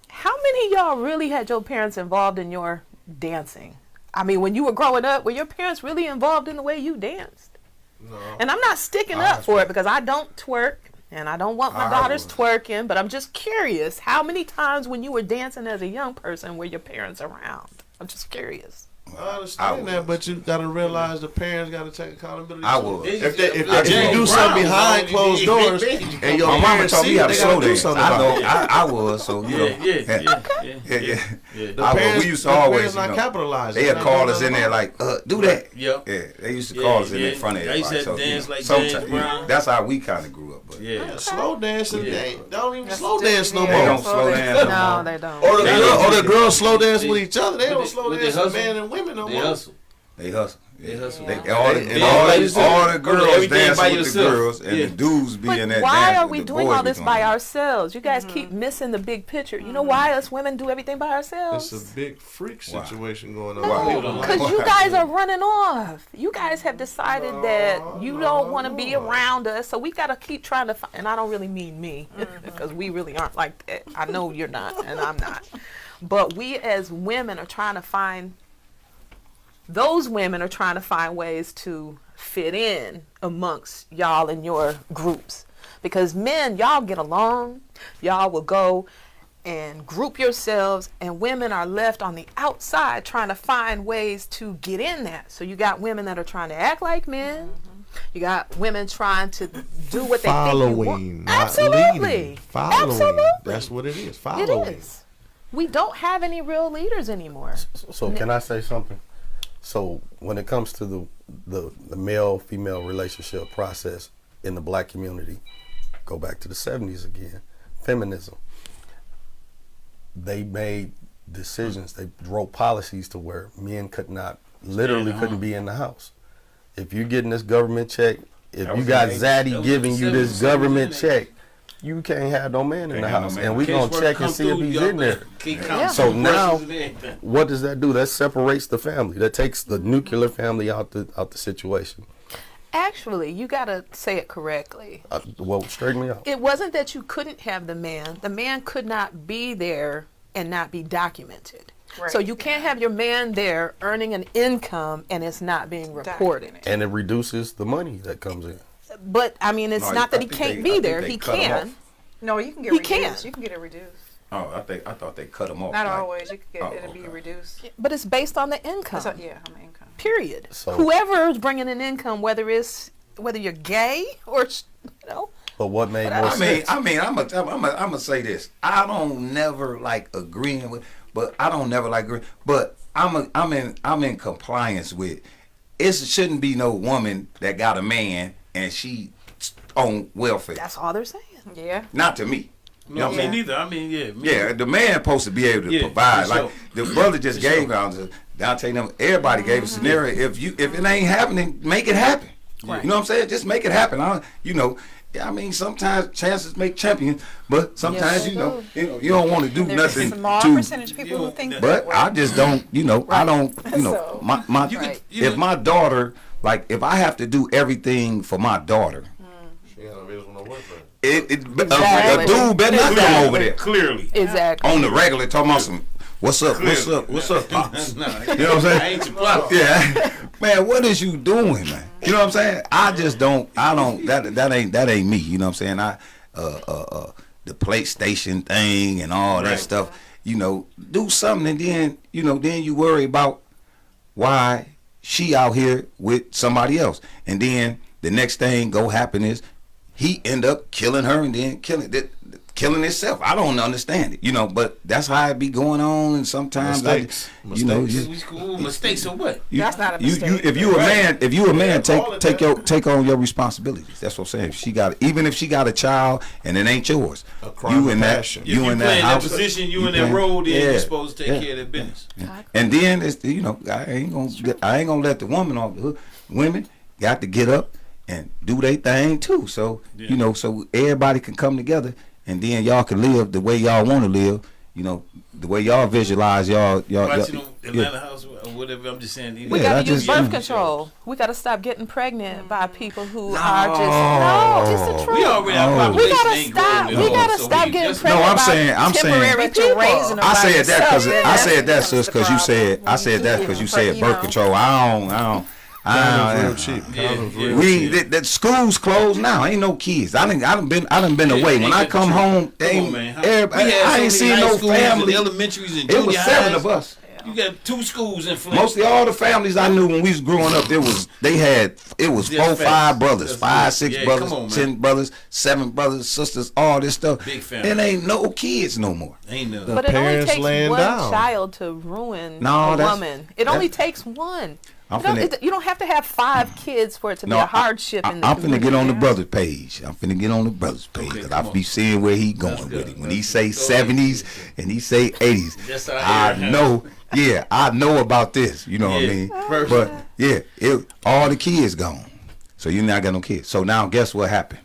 How many of y'all really had your parents involved in your dancing? I mean, when you were growing up, were your parents really involved in the way you danced? No. And I'm not sticking up for it because I don't twerk and I don't want my daughters twerking, but I'm just curious, how many times when you were dancing as a young person were your parents around? I'm just curious. I understand that, but you gotta realize the parents gotta take accountability. I too. would. If you do something behind closed doors, and your My mama parents taught see me it, how to they slow gotta do dance. something I about know. it. I was. So you know. Yeah. The parents, we used to the always, parents not capitalizing. they had Not call doing us in nothing there about like, do that. Yep. Yeah, they used to call us in front of I used to everybody. dance So, like sometimes, James Brown. that's how we kind of grew up. But Yeah. it. Slow dancing, they don't even That's slow still- dance no yeah, they more. don't slow dance. No, they don't. Or the girls slow dance with each other. They But don't they- slow but they dance with hustle. men and women no They more. hustle. They hustle. They hustle. All Yeah, the girls everything dancing by with yourself. the girls, and Yeah. the dudes be in But that why dance are with we the doing boys all be this doing by it. ourselves? You guys keep missing the big picture. You know why us women do everything by ourselves? It's a big freak Why? situation going on. Why? People don't like Because it. you guys are running off. You guys have decided that you don't want to be around us, so we got to keep trying to find, and I don't really mean me, because we really aren't like that. I know you're not, and I'm not. But we as women are trying to find, those women are trying to find ways to fit in amongst y'all and your groups. Because men, y'all get along, y'all will go and group yourselves, and women are left on the outside trying to find ways to get in that. So you got women that are trying to act like men. You got women trying to do what they think you Following, want. not Absolutely. leading. Following. Absolutely. That's what it is. It Following. is. We don't have any real leaders anymore. So can I say something? So when it comes to the male-female relationship process in the black community, go back to the 70s again, feminism. They made decisions, they wrote policies to where men couldn't be in the house. If you're getting this government check, if That you was got the 80s. Zaddy That giving was you the this 70s, government 80s. check, you can't have no man in Can't the have no house. man. And we gonna Casework check come and see if through, he's y'all in there. can't Yeah. count So some now- verses and everything. What does that do? That separates the family. That takes the nuclear family out the situation. Actually, you got to say it correctly. Well, straighten me out. It wasn't that you couldn't have the man. The man could not be there and not be documented. Right. So you can't have your man there earning an income and it's not being reported. Documented. And it reduces the money that comes in. But I mean, it's No, not I that he think can't they- I be think there. they He cut him can. off. No, you can get He reduced. can. You can get it reduced. Oh, I thought they cut them off. Not like- always. You could get Oh, it'll be okay. reduced. But it's based on the income. That's yeah, I'm income. Period. So- Whoever is bringing an income, whether you're gay or But what made more I mean, sense? I'm gonna say this. I don't never like agreeing with, but I don't never like agreeing. But I'm in compliance with. It shouldn't be no woman that got a man and she on welfare. that's all they're saying. Yeah. Not to me. You know No, what I'm me saying? neither. I mean, yeah. me Yeah, the man supposed to be able to Yeah, provide. for Like sure. the brother just For gave sure. out. Dante, them everybody gave a scenario. If it ain't happening, make it happen. Right. You know what I'm saying? Just make it happen. I mean, sometimes chances make champions, but sometimes Yes, they you don't want to do There's a nothing small to. percentage of people who think that But way. I just don't. I don't. So- My You could- you if could- my daughter, like, if I have to do everything for my daughter, She ain't gonna be able to boyfriend. Exactly. a dude better not come over there Clearly. Exactly. on the regular talking about some. What's up? What's up, pops? Nah, You know what I'm saying? I ain't your plot. Yeah, man. What is you doing, man? You know what I'm saying? I just don't. I don't. That ain't me. You know what I'm saying? The PlayStation thing and all that Right. stuff. Do something, and then you worry about why she out here with somebody else, and then the next thing go happen is he end up killing her and then killing himself. I don't understand it, but that's how it be going on. And sometimes Mistakes. Mistakes or what? That's not a mistake. If you a man, call it take on your responsibilities. That's what I'm saying. Even if she got a child and it ain't yours, A crime you of in that, passion. If you in play in that house, position, you in that playing- role, then yeah, you're supposed to take yeah. care of that business. And then it's I ain't gonna let the woman off the hook. Women got to get up and do their thing too. So Yeah. so everybody can come together, and then y'all can live the way y'all want to live, You know, the way y'all visualize y'all Watching yeah. Atlanta House or whatever. I'm just saying. We Yeah, got I to use just- birth yeah. control. We got to stop getting pregnant by people who No. are just no. It's the truth. We already our Oh. population We gotta ain't stop. growing We at all, gotta so stop we getting just- pregnant. No, I'm by saying- temporary But people. you're raising them I by said that because yourself, I then said that becomes sis the because you said problem. I said that because you said You birth know. control. I Condoms real don't. cheap. Yeah, Condoms yeah. real We cheap. the schools closed now. Ain't no kids. I done been away. When I come home, Come ain't on, man. everybody, We had I so ain't many seen high no schools and family. elementaries and It junior was 7 highs. of us. You got 2 schools in Flint. Mostly all the families I knew when we was growing up, it was Just 4, 5 facts. brothers, That's 5, good. 6 Yeah, brothers, come on, man. 10 brothers, 7 brothers, sisters, all this stuff. Big family. And ain't no kids no more. Ain't no. But it only parents takes laying one down. child to ruin No, a that's- woman. It only takes one. I'm You don't have to have 5 kids for it to be No, a hardship in the I'm finna get on the community. brother page. I'm finna get on the brother's page Okay, because come I on. be seeing where he going Let's with go. it. When he Let's say go ahead. 70s and he say 80s, That's how I I hear it. know. Yeah, I know about this. You know what I Yeah, mean? perfect. But yeah, all the kids gone. So you not got no kids. So now guess what happened?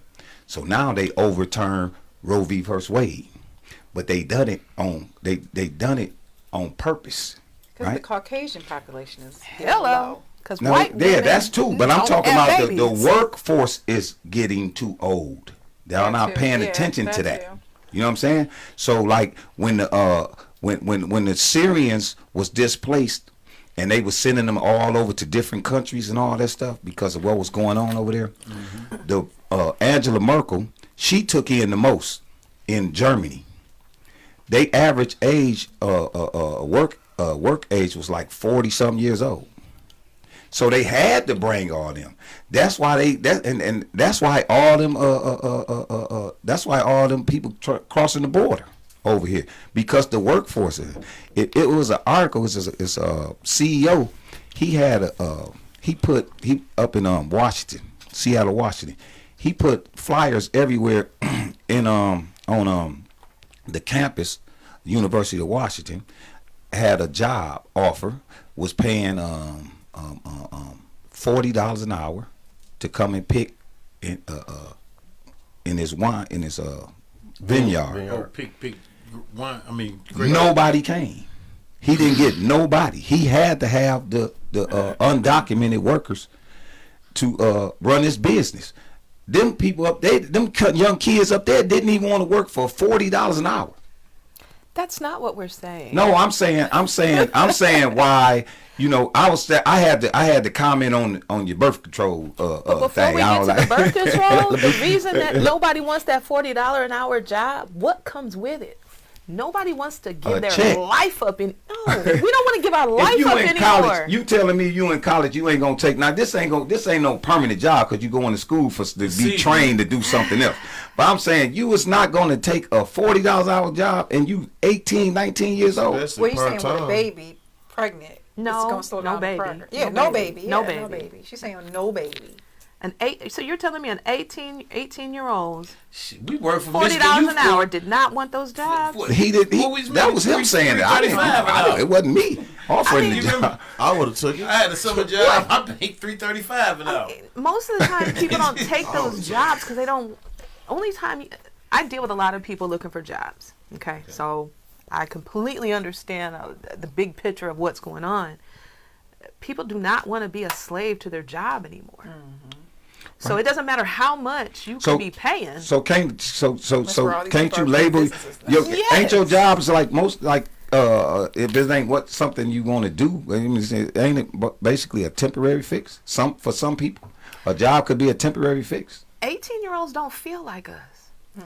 So now they overturn Roe v. Wade, but they done it on they done it on purpose, Because the right? Caucasian population is Hello. Because No, white yeah, women that's too. But I'm don't talking have about the babies. workforce is getting too old. They're That not too. paying Yeah, attention to that that. too. You know what I'm saying? So like when the when the Syrians was displaced and they were sending them all over to different countries and all that stuff because of what was going on over there, the Angela Merkel, she took in the most in Germany. They average age work age was like 40 something years old. So they had to bring all them. That's why and that's why all them that's why all them people crossing the border over here, because the workforce. It was an article. It's a CEO. He had he up in Washington, Seattle, Washington. He put flyers everywhere in on the campus, University of Washington. Had a job offer, was paying $40 an hour to come and pick in his vineyard. Oh, pick wine. I mean, great. Nobody came. He didn't get nobody. He had to have the undocumented workers to run his business. Them people up there, them young kids up there didn't even want to work for $40 an hour. That's not what we're saying. No, I'm saying why, you know, I had to comment on your birth control But before thing. we I get was to like, the birth control, the reason that nobody wants that $40 an hour job, what comes with it? Nobody wants to give A their check. life up in. No, we don't want to give our if life you up in anymore. college, you telling me you in college, you ain't gonna take now. This ain't no permanent job because you going to school to be See. trained to do something else. But I'm saying you is not gonna take a $40 an hour job and you 18, 19 years old. Especially What you saying with a part-time. baby pregnant? No, it's gonna slow no down baby. the progress. Yeah, No no baby. baby. No Yeah, no baby. baby. She's saying no baby. So you're telling me an 18-year-olds, We work for $40 Michigan Youth an hour Corps. did not want those jobs? He did. What was That making was him saying that. I didn't. $3.35 an hour. It wasn't me offering You the remember? job. I would have took it. I had a summer job. I paid $3.35 an hour. Most of the time, people don't take those jobs because they don't. Only time I deal with a lot of people looking for jobs. Okay, so I completely understand the big picture of what's going on. People do not want to be a slave to their job anymore. So it doesn't matter how much you could be paying. So can't where all these can't you first label businesses now. your, Yes. ain't your jobs like most like if this ain't what something you want to do, I mean, ain't it basically a temporary fix? For some people, a job could be a temporary fix. 18-year-olds don't feel like us.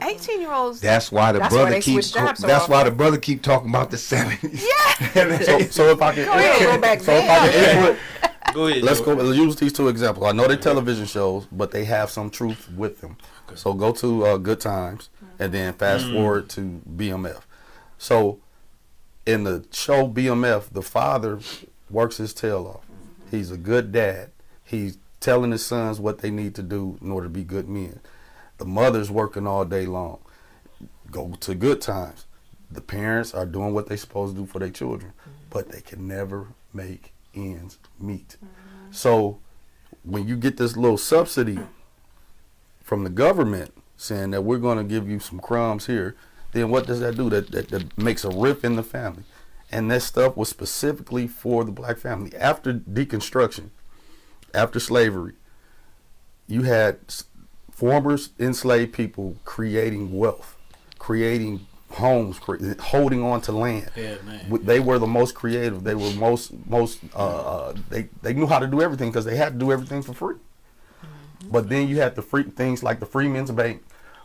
18-year-olds. That's why the That's why brother they keeps. switch jobs so That's why often. the brother keep talking about the 70s. Yeah. So if I can, Go ahead, go back so if I can there. input, Go ahead. let's Joe. go. Let's use these 2 examples. I know they're television shows, but they have some truth with them. So go to Good Times, and then fast forward to BMF. So in the show BMF, the father works his tail off. He's a good dad. He's telling his sons what they need to do in order to be good men. The mother's working all day long. Go to Good Times. The parents are doing what they're supposed to do for their children, but they can never make ends meet. So when you get this little subsidy from the government saying that we're going to give you some crumbs here, then what does that do? That makes a rift in the family. And that stuff was specifically for the black family. After deconstruction, after slavery, you had former enslaved people creating wealth, creating homes, holding on to land. Yeah, man. They were the most creative. They were they knew how to do everything because they had to do everything for free. But then you had the free things like the Freedmen's Bank,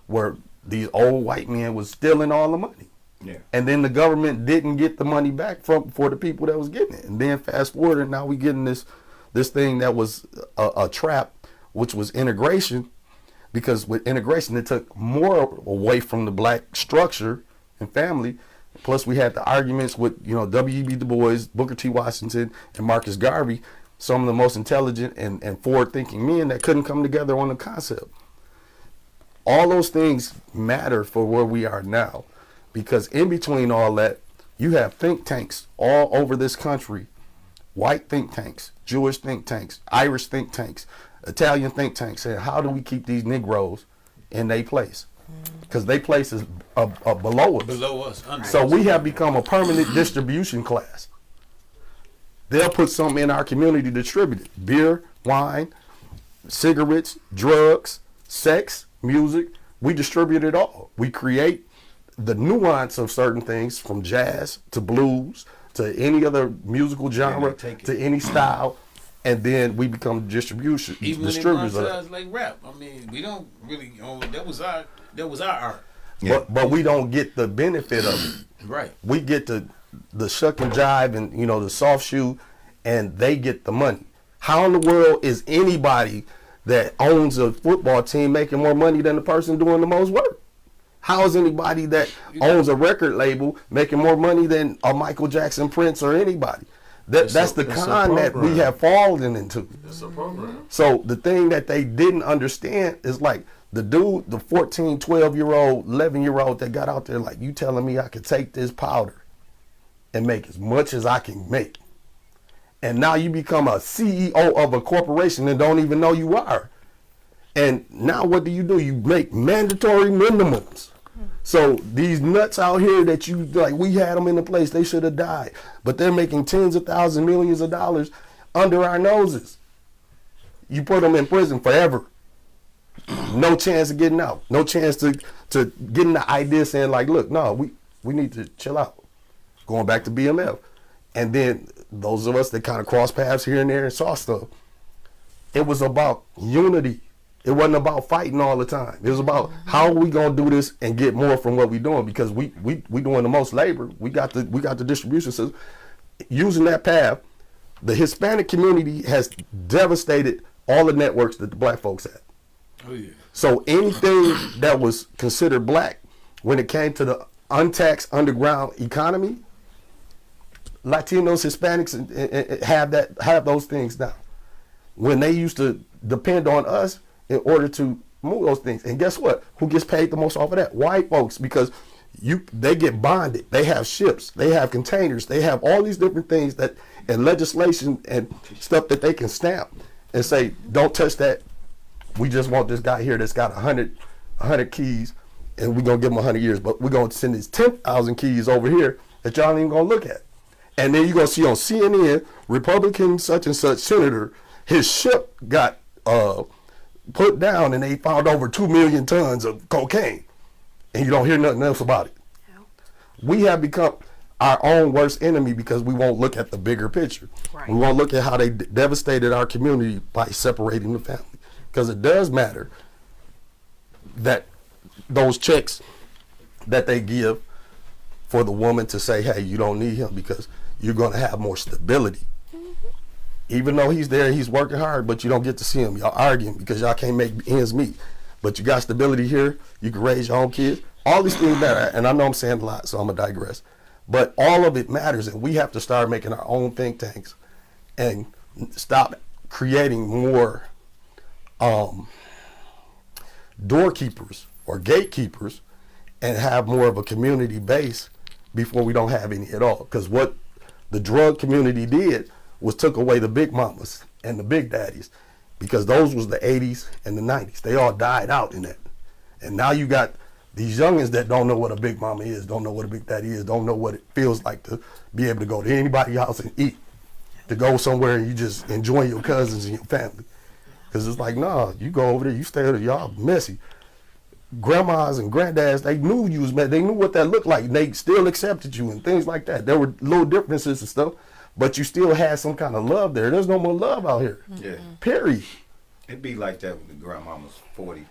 where these old white men was stealing all the money. Yeah. And then the government didn't get the money back for the people that was getting it. And then fast forward, and now we getting this thing that was a trap, which was integration, because with integration it took more away from the black structure and family. Plus we had the arguments with W.E.B. Du Bois, Booker T. Washington, and Marcus Garvey, some of the most intelligent and forward-thinking men that couldn't come together on the concept. All those things matter for where we are now, because in between all that, you have think tanks all over this country, white think tanks, Jewish think tanks, Irish think tanks, Italian think tanks, saying, how do we keep these Negroes in their place? Because their place is below us. Below us. Under So us. we have become a permanent distribution class. They'll put something in our community to distribute it. Beer, wine, cigarettes, drugs, sex, music. We distribute it all. We create the nuance of certain things, from jazz to blues to any other musical genre to any style, and then we become distributors Even of in like rap. I mean, we don't really own. That was our art. Yeah. But we don't get the benefit of it. Right. We get the shuck and jive and the soft shoe, and they get the money. How in the world is anybody that owns a football team making more money than the person doing the most work? How is anybody that owns a record label making more money than a Michael Jackson, Prince, or anybody? That's the con that we have fallen into. It's a program. So the thing that they didn't understand is like the dude, the 14, 12-year-old, 11-year-old that got out there like, you telling me I could take this powder and make as much as I can make. And now you become a CEO of a corporation and don't even know you are. And now what do? You make mandatory minimums. So these nuts out here that you like, we had them in the place, they should have died. But they're making tens of thousands, millions of dollars under our noses. You put them in prison forever. No chance of getting out. No chance to getting the idea saying like, look, no, we need to chill out. Going back to BMF. And then those of us that kind of cross paths here and there and saw stuff, it was about unity. It wasn't about fighting all the time. It was about how are we gonna do this and get more from what we're doing, because we doing the most labor. We got the distribution system. Using that path, the Hispanic community has devastated all the networks that the black folks had. Oh yeah. So anything that was considered black, when it came to the untaxed underground economy, Latinos, Hispanics have those things now. When they used to depend on us in order to move those things. And guess what? Who gets paid the most off of that? White folks, because they get bonded. They have ships. They have containers. They have all these different things that and legislation and stuff that they can stamp and say, don't touch that. We just want this guy here that's got 100 keys, and we're going to give him 100 years. But we're going to send his 10,000 keys over here that y'all ain't even going to look at. And then you're going to see on CNN, Republican such and such senator, his ship got put down and they found over 2 million tons of cocaine. And you don't hear nothing else about it. We have become our own worst enemy because we won't look at the bigger picture. Right. We won't look at how they devastated our community by separating the family. Because it does matter that those checks that they give for the woman to say, hey, you don't need him because you're going to have more stability. Even though he's there, he's working hard, but you don't get to see him. Y'all arguing because y'all can't make ends meet. But you got stability here. You can raise your own kids. All these things matter. And I know I'm saying a lot, so I'm going to digress. But all of it matters, and we have to start making our own think tanks and stop creating more doorkeepers or gatekeepers and have more of a community base before we don't have any at all. Because what the drug community did was took away the big mamas and the big daddies, because those was the 80s and the 90s. They all died out in that. And now you got These youngins that don't know what a big mama is, don't know what a big daddy is, don't know what it feels like to be able to go to anybody's house and eat, to go somewhere and you just enjoy your cousins and your family. Because it's like, nah, you go over there, you stay there, y'all messy. Grandmas and granddads, they knew you was mad. They knew what that looked like. And they still accepted you and things like that. There were little differences and stuff, but you still had some kind of love there. There's no more love out here. Yeah. Period. It'd be like that when the grandmama's 40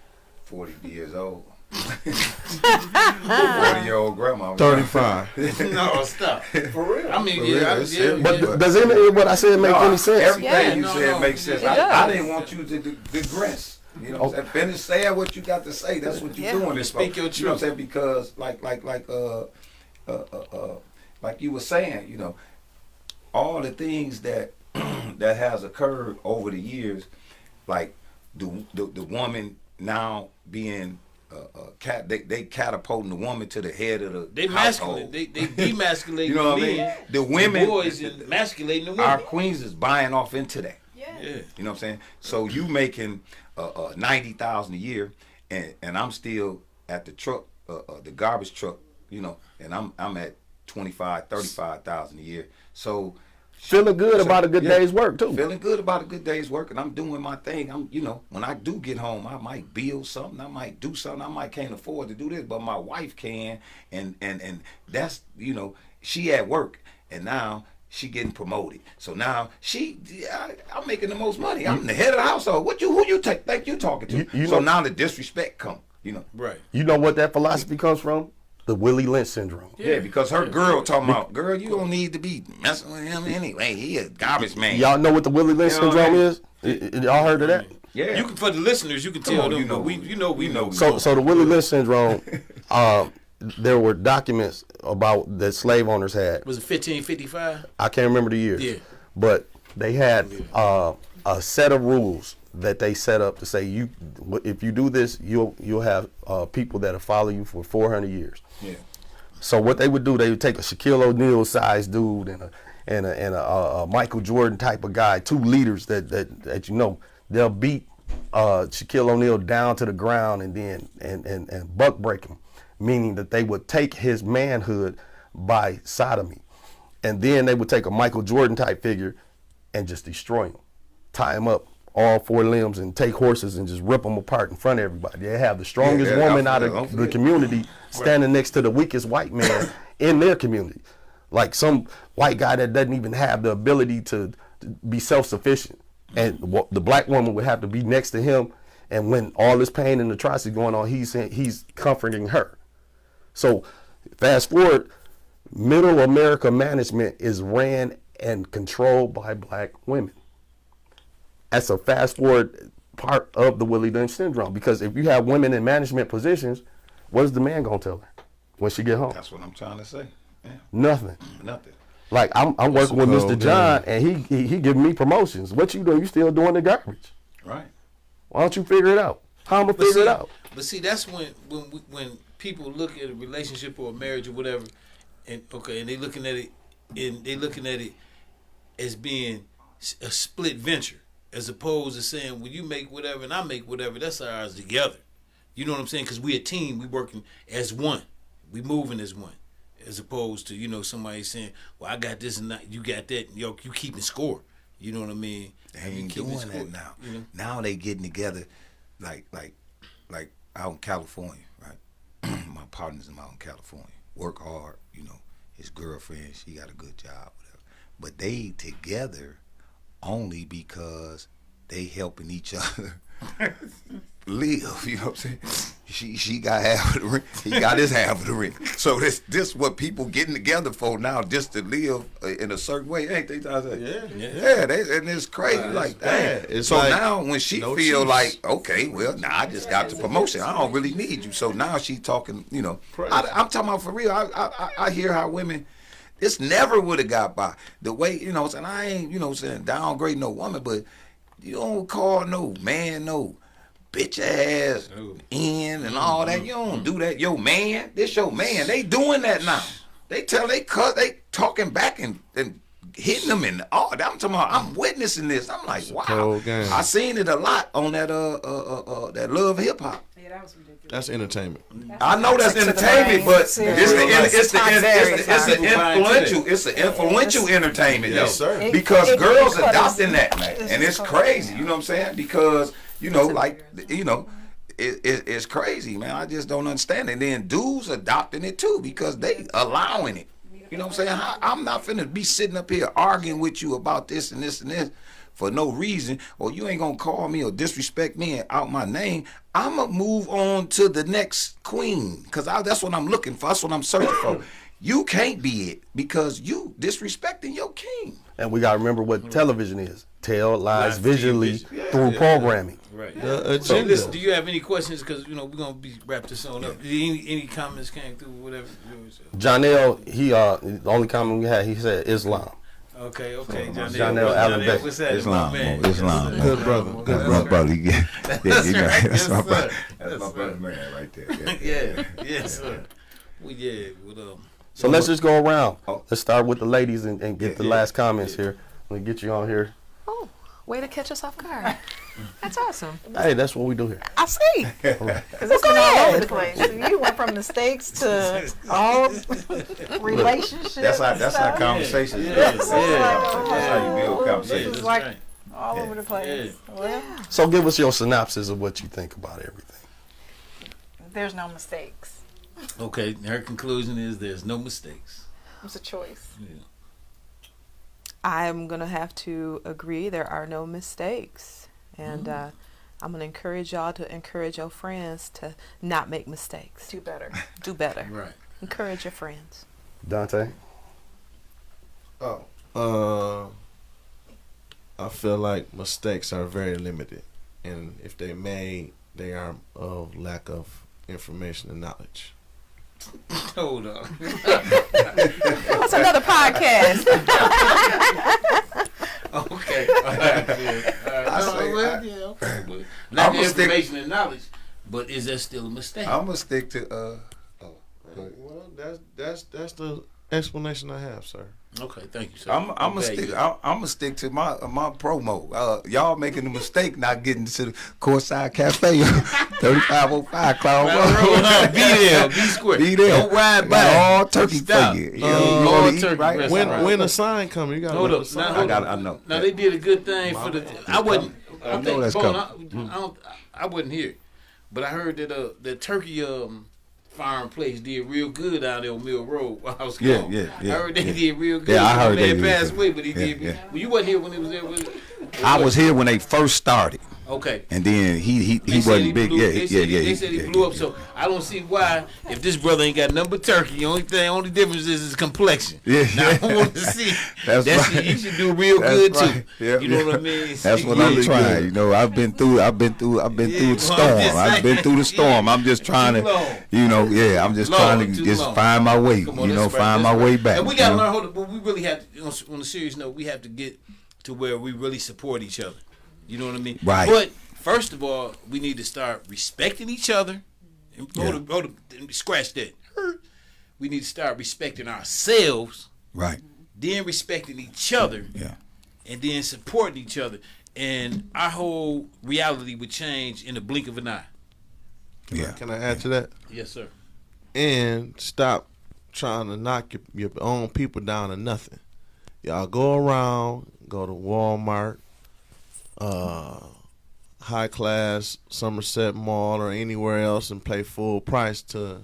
years old. 40-year-old grandma. 35. No, stop. For real. I mean, For yeah, real, I, it's yeah, serious. But yeah. does any of what I said make any sense? Everything Yeah, you no, said no, makes sense. it I does. didn't want you to digress. You know what I'm saying? Finish saying what you got to say. That's what you're Yeah. doing. Speak your You know what I'm truth. saying? Because like you were saying, you know, all the things that that has occurred over the years, like the woman now being they catapulting the woman to the head of the They household. masculine. They demasculating You know what I the mean? men. The women, boys and emasculating the women. our queens is buying off into that. yeah. You know what I'm saying? So you making $90,000 a year, and I'm still at the truck, the garbage truck, you know, and I'm at $25,000-$35,000 a year. So Feeling good about a good day's work, too. Feeling good about a good day's work, and I'm doing my thing. I'm, you know, when I do get home, I might build something, I might do something, I might can't afford to do this, but my wife can, and that's, you know, she at work, and now she getting promoted. So now I'm making the most money. I'm the head of the household. Who you think you talking to? You so know- now the disrespect come, you know. Right. You know what that philosophy comes from? The Willie Lynch syndrome. Yeah, because her girl talking about, girl, you don't need to be messing with him anyway. He a garbage man. Y'all know what the Willie Lynch You know what syndrome I is? Y'all heard of that? Yeah. You can, for the listeners, you can Come tell on, them. you know, We know. So the Willie Lynch syndrome, there were documents about that slave owners had. Was it 1555? I can't remember the years. Yeah. But they had a set of rules that they set up to say if you do this, you'll have people that'll follow you for 400 years. Yeah. So what they would do, they would take a Shaquille O'Neal sized dude and a Michael Jordan type of guy, two leaders that you know, they'll beat Shaquille O'Neal down to the ground and then and buck break him, meaning that they would take his manhood by sodomy, and then they would take a Michael Jordan type figure and just destroy him, tie him up all four limbs and take horses and just rip them apart in front of everybody. They have the strongest Yeah, woman I out forget, of don't the forget. community standing next to the weakest white man in their community. Like some white guy that doesn't even have the ability to be self-sufficient. And the black woman would have to be next to him, and when all this pain and atrocity going on, he's comforting her. So fast forward, middle America management is ran and controlled by black women. That's a fast forward part of the Willie Lynch syndrome, because if you have women in management positions, what is the man gonna tell her when she get home? That's what I'm trying to say. Yeah. Nothing. Nothing. Like I'm working with cold Mr. John, and he giving me promotions. What you doing? You still doing the garbage? Right. Why don't you figure it out? How I'm gonna figure it out? But see, that's when people look at a relationship or a marriage or whatever, and they looking at it as being a split venture, as opposed to saying, well, you make whatever and I make whatever. That's ours together. You know what I'm saying? Because we a team. We working as one. We moving as one. As opposed to, you know, somebody saying, well, I got this and that, you got that, and you keeping score. You know what I mean? They You ain't keeping doing score, that now. You know? Now they getting together like out in California, right? My partner's out in California. Work hard, you know. His girlfriend, she got a good job, whatever. But they together only because they helping each other live, you know what I'm saying? She got half of the rent, he got his half of the rent. So this what people getting together for now, just to live in a certain way, ain't they? Yeah, and it's crazy like that. It's so like now when she no feel chiefs. like, okay, well, now I just got the promotion, I don't really need you. So now she talking, you know, I'm talking about for real. I hear how women, this never would have got by the way, you know, and I ain't, you know, saying downgrade no woman, but you don't call no man no bitch ass in and all that. You don't do that. Your man, this your man. They doing that now. They talking back and hitting them and all. I'm talking about, I'm witnessing this. I'm like, wow. cold game. I seen it a lot on that that Love Hip Hop. Yeah, that was ridiculous. That's entertainment. I know that's entertainment, but it's the influential entertainment, Yes, though. sir. Because girls cut adopting that, man, it's and it's cut. crazy. You know what I'm saying? Because it's crazy, man. I just don't understand it. And then dudes adopting it too because they allowing it. You know what I'm saying? I'm not finna be sitting up here arguing with you about this and this and this for no reason, or you ain't gonna call me or disrespect me and out my name. I'ma move on to the next queen, cause that's what I'm looking for. That's what I'm searching for. You can't be it because you disrespecting your king. And we got to remember what television is. Tell lies Live visually TV. through programming. Right. The So agenda. listen, do you have any questions? Because we're gonna be wrap this on up. Any comments came through? Whatever. Janelle, the only comment we had, he said Islam. Okay. Janelle Allen Beck. What's that? Islam, man? Islam. Good brother. Good brother. Yeah, you know, right. that's Yes, my sir. brother. Yes, That's my sir. brother man right there. Yeah. Yes, sir. Well, yeah. Well, So let's just go around. Oh. Let's start with the ladies and get the Yeah. last comments here. Let me get you on here. Oh, way to catch us off guard. That's awesome. Hey, that's what we do here. I see. Because it's been all over the place. You went from mistakes to all relationships. That's how stuff. conversation. Yes, That's how you build It's conversation. that's like right. all over the place. Well, So give us your synopsis of what you think about everything. there's no mistakes. Okay. Her conclusion is there's no mistakes. It's a choice. Yeah. I'm going to have to agree there are no mistakes. And I'm going to encourage y'all to encourage your friends to not make mistakes. Do better. Do better. Right. Encourage your friends. Dante? I feel like mistakes are very limited, and if they made, they are of lack of information and knowledge. Hold on. That's another podcast. Okay. All right. Yeah. All right. Okay. But lack of I'ma stick- information and knowledge, but is that still a mistake? I'm gonna stick to Well, that's the explanation I have, sir. Okay. Thank you, sir. I'm gonna Okay, stick. yeah. I'm gonna stick to my promo. Y'all making the mistake not getting to the Courtside Cafe, 3505 Cloud Road. Be there. Be square. Be there. Don't ride by. Got all turkey Stop. for you. All wanna eat, turkey right? breast. When Right. when a sign comes, you gotta Hold let up. the sign. Now, hold up. I know. Now they did a good thing for the. I wasn't. I know that's I wasn't here, but I heard that the turkey farm place did real good out there on Mill Road. While I was Yeah, gone. yeah, I yeah, heard they yeah. did real good. Yeah, I heard The they man did passed good. away, but he Yeah, did. yeah. Well, you wasn't here when it was there. Was it? I was here when they first started, Okay. and then he They said wasn't big. blew- Yeah, they yeah, said, yeah. They said he blew up. So I don't see why, if this brother ain't got nothing but turkey, only difference is his complexion. Yeah. Now I want to see. That's right. He should do real That's good right. too. Yeah, You know yeah. what I mean? That's what Yeah, I'm yeah. trying. You know, I've been through Yeah, the well, storm. I'm just I've been saying. through the storm. I'm just trying Too to, long. you know, yeah. I'm just Long, trying to too just long. find my way. Come on, You know, that's right, find that's my right. way back. And we gotta you know? learn. Hold up, but we really have to. On a serious note, we have to get to where we really support each other. You know what I mean? Right. But first of all, we need to start respecting each other. And hold up, scratch that. We need to start respecting ourselves, Right. then respecting each other, Yeah. and then supporting each other. And our whole reality would change in the blink of an eye. Yeah. Can I add to that? Yes, sir. And stop trying to knock your own people down to nothing. Y'all go around, go to Walmart, High Class, Somerset Mall, or anywhere else and pay full price to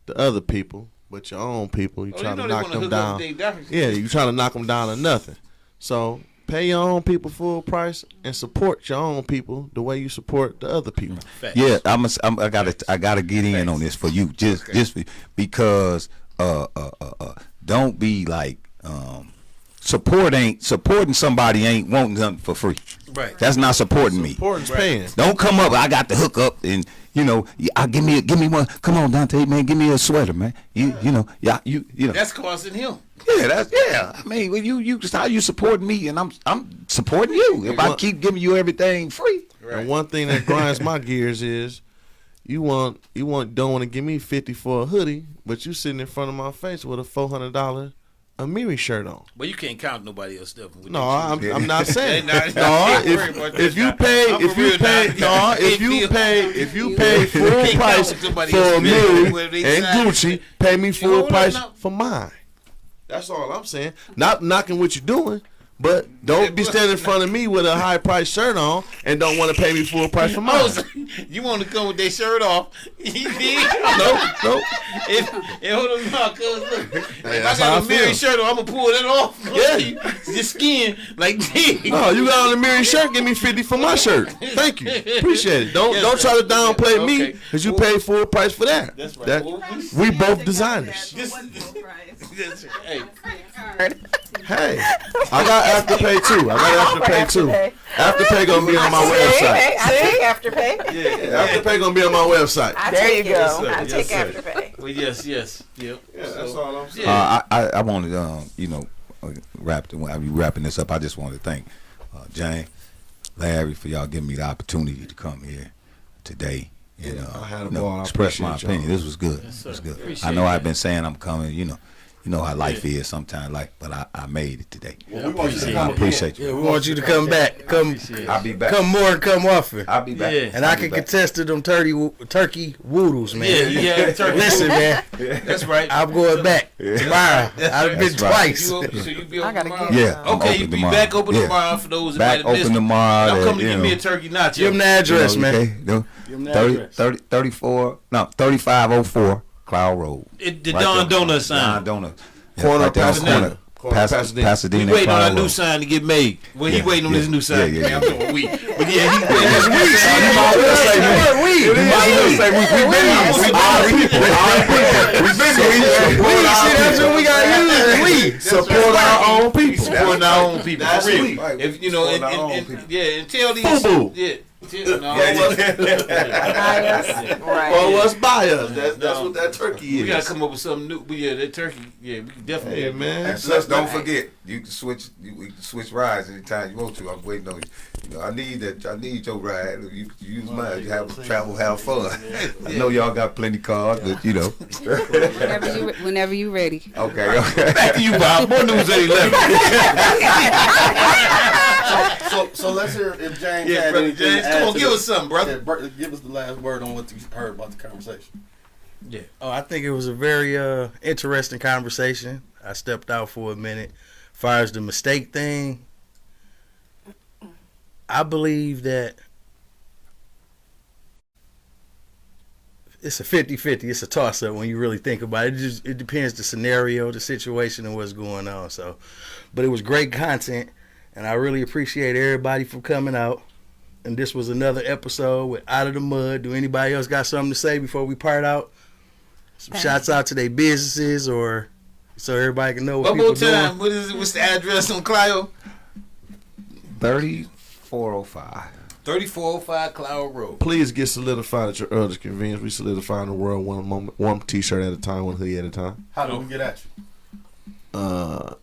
the other people, but your own people, you trying to knock them down. Yeah, you trying to knock them down to nothing. So pay your own people full price and support your own people the way you support the other people. Facts. Yeah, I gotta get in on this for you, just because don't be like supporting somebody ain't wanting nothing for free. Right. That's not supporting me. Supporting's paying. Don't come up. I got the hook up, and you know, give me one. Come on, Dante, man, give me a sweater, man. You know. That's costing him. Yeah. I mean, when you how you supporting me, and I'm supporting you. If I keep giving you everything free. And one thing that grinds my gears is don't want to give me $50 for a hoodie, but you sitting in front of my face with a $400 a Miri shirt on. But you can't count nobody else stuff. No, I'm not saying. Nah, No, if you pay full price for a Miri and Gucci, pay me full price for mine. That's all I'm saying. Not knocking what you're doing, but don't be standing in front of me with a high price shirt on and don't want to pay me full price for mine. You want to come with that shirt off? Nope. If hold on, no, cause look, if I that's how got a I Mary feel. shirt on, I'm gonna pull that off. Yeah. Your skin like this. No, you got on a Miri shirt, give me 50 for my shirt. Thank you. Appreciate it. Don't try to downplay me Okay. because you paid full price for that. That's right. That- Well, we both designers. Hey, Hey, I got Afterpay too. Afterpay gonna be on my website. I take Afterpay. Afterpay gonna be on my website. There you go. sir. I Yes, take sir. Afterpay. well, yes, yep. Yeah, that's all I'm saying. I wanted wrapping this up. I just wanted to thank Jane, Larry for y'all giving me the opportunity to come here today and I had a ball. I express my appreciate y'all. opinion. This was good. Yes, It was sir. good. Appreciate I know that. I've been saying I'm coming. You know how life is sometimes. But I made it today. Well, we want you to I come appreciate Yeah, you. we want you to come back. Come I'll be back. come more and come often. I'll be back. Yeah. And I can contest to them turkey woodles, man. Yeah, turkey. Listen, man, That's right. I'm going back tomorrow. I've been That's right. twice. So you be I open gotta tomorrow? get Yeah. I'm Okay, you open be tomorrow. back open Yeah. tomorrow for those that Back might have missed open it. tomorrow. I'm coming to you get me a know. turkey nacho. Give them the address, man. Okay, no, 3504 Cloud Road. The Right Don there. Donut sign. Don Donut. Corner right there on the Pasadena. Corner Pasadena. Pasadena. We Pasadena. waiting on Cloud that new Road. sign to get made. Well, he Yeah, waiting on yeah, his new sign. yeah, yeah. I'm doing we. But yeah, he waiting on his new You sign. might as well say we. You might as well say we. We've been here. We've been here. See, that's what we got to use. We. Support our own people. Supporting our own people. That's For real. sweet. Right, If you know, supporting our own people. and tell these. Boo-boo. Yeah. Or what's by us. That's what that turkey is. We gotta come up with something new. But yeah, that turkey. Yeah, we can definitely. Hey man. And plus, don't forget, you can switch. We can switch rides anytime you want to. I'm waiting on you. You know, I need your ride. You can use mine. You travel, have fun. I know y'all got plenty cars, but you know. Whenever you ready. Okay. Back to you, Bob. More news at 11. So let's hear if James Yeah, had brother anything James, to come add on, to give the- us something, brother. Yeah, give us the last word on what you heard about the conversation. Yeah. Oh, I think it was a very interesting conversation. I stepped out for a minute. As far as the mistake thing, I believe that it's a 50-50. It's a toss-up when you really think about it. It depends the scenario, the situation, and what's going on. So, but it was great content, and I really appreciate everybody for coming out. And this was another episode with Out of the Mud. Do anybody else got something to say before we part out? Some shouts out to their businesses, or so everybody can know what One more people time. doing. What is it? What's the address on Clio? 3405. 3405 Cloud Road. Please get solidified at your earliest convenience. We solidify in the world one t-shirt at a time, one hoodie at a time. How do we get at you?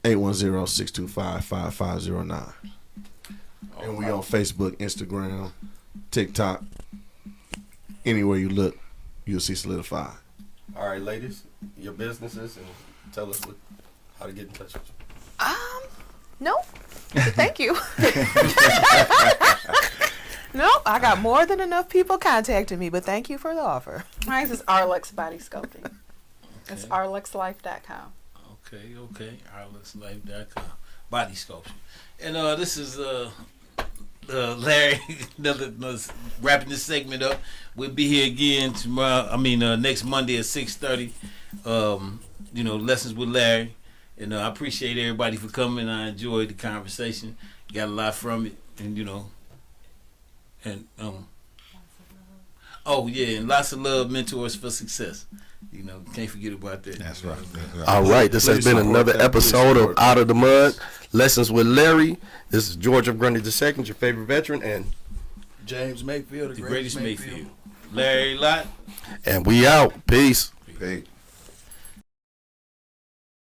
810-625-5509. And we on Facebook, Instagram, TikTok. Anywhere you look, you'll see Solidified. All right, ladies, your businesses, and tell us how to get in touch with you. No. Thank you. No, I got more than enough people contacting me, but thank you for the offer. Mine is Arlex Body Sculpting. It's arlexlife.com. Okay. OurLooksLife.com. Body sculpture. And this is Larry. another wrapping this segment up. We'll be here again tomorrow. Next Monday at 6:30. Lessons with Larry. And I appreciate everybody for coming. I enjoyed the conversation. Got a lot from it, and and lots of love. Mentors for success. Can't forget about that. That's right. All right, this has been another episode of Out of the Mud, Lessons with Larry. This is George F. Grundy II, your favorite veteran, and James Mayfield, The greatest Mayfield. Larry Lott. we out. Peace. Hey.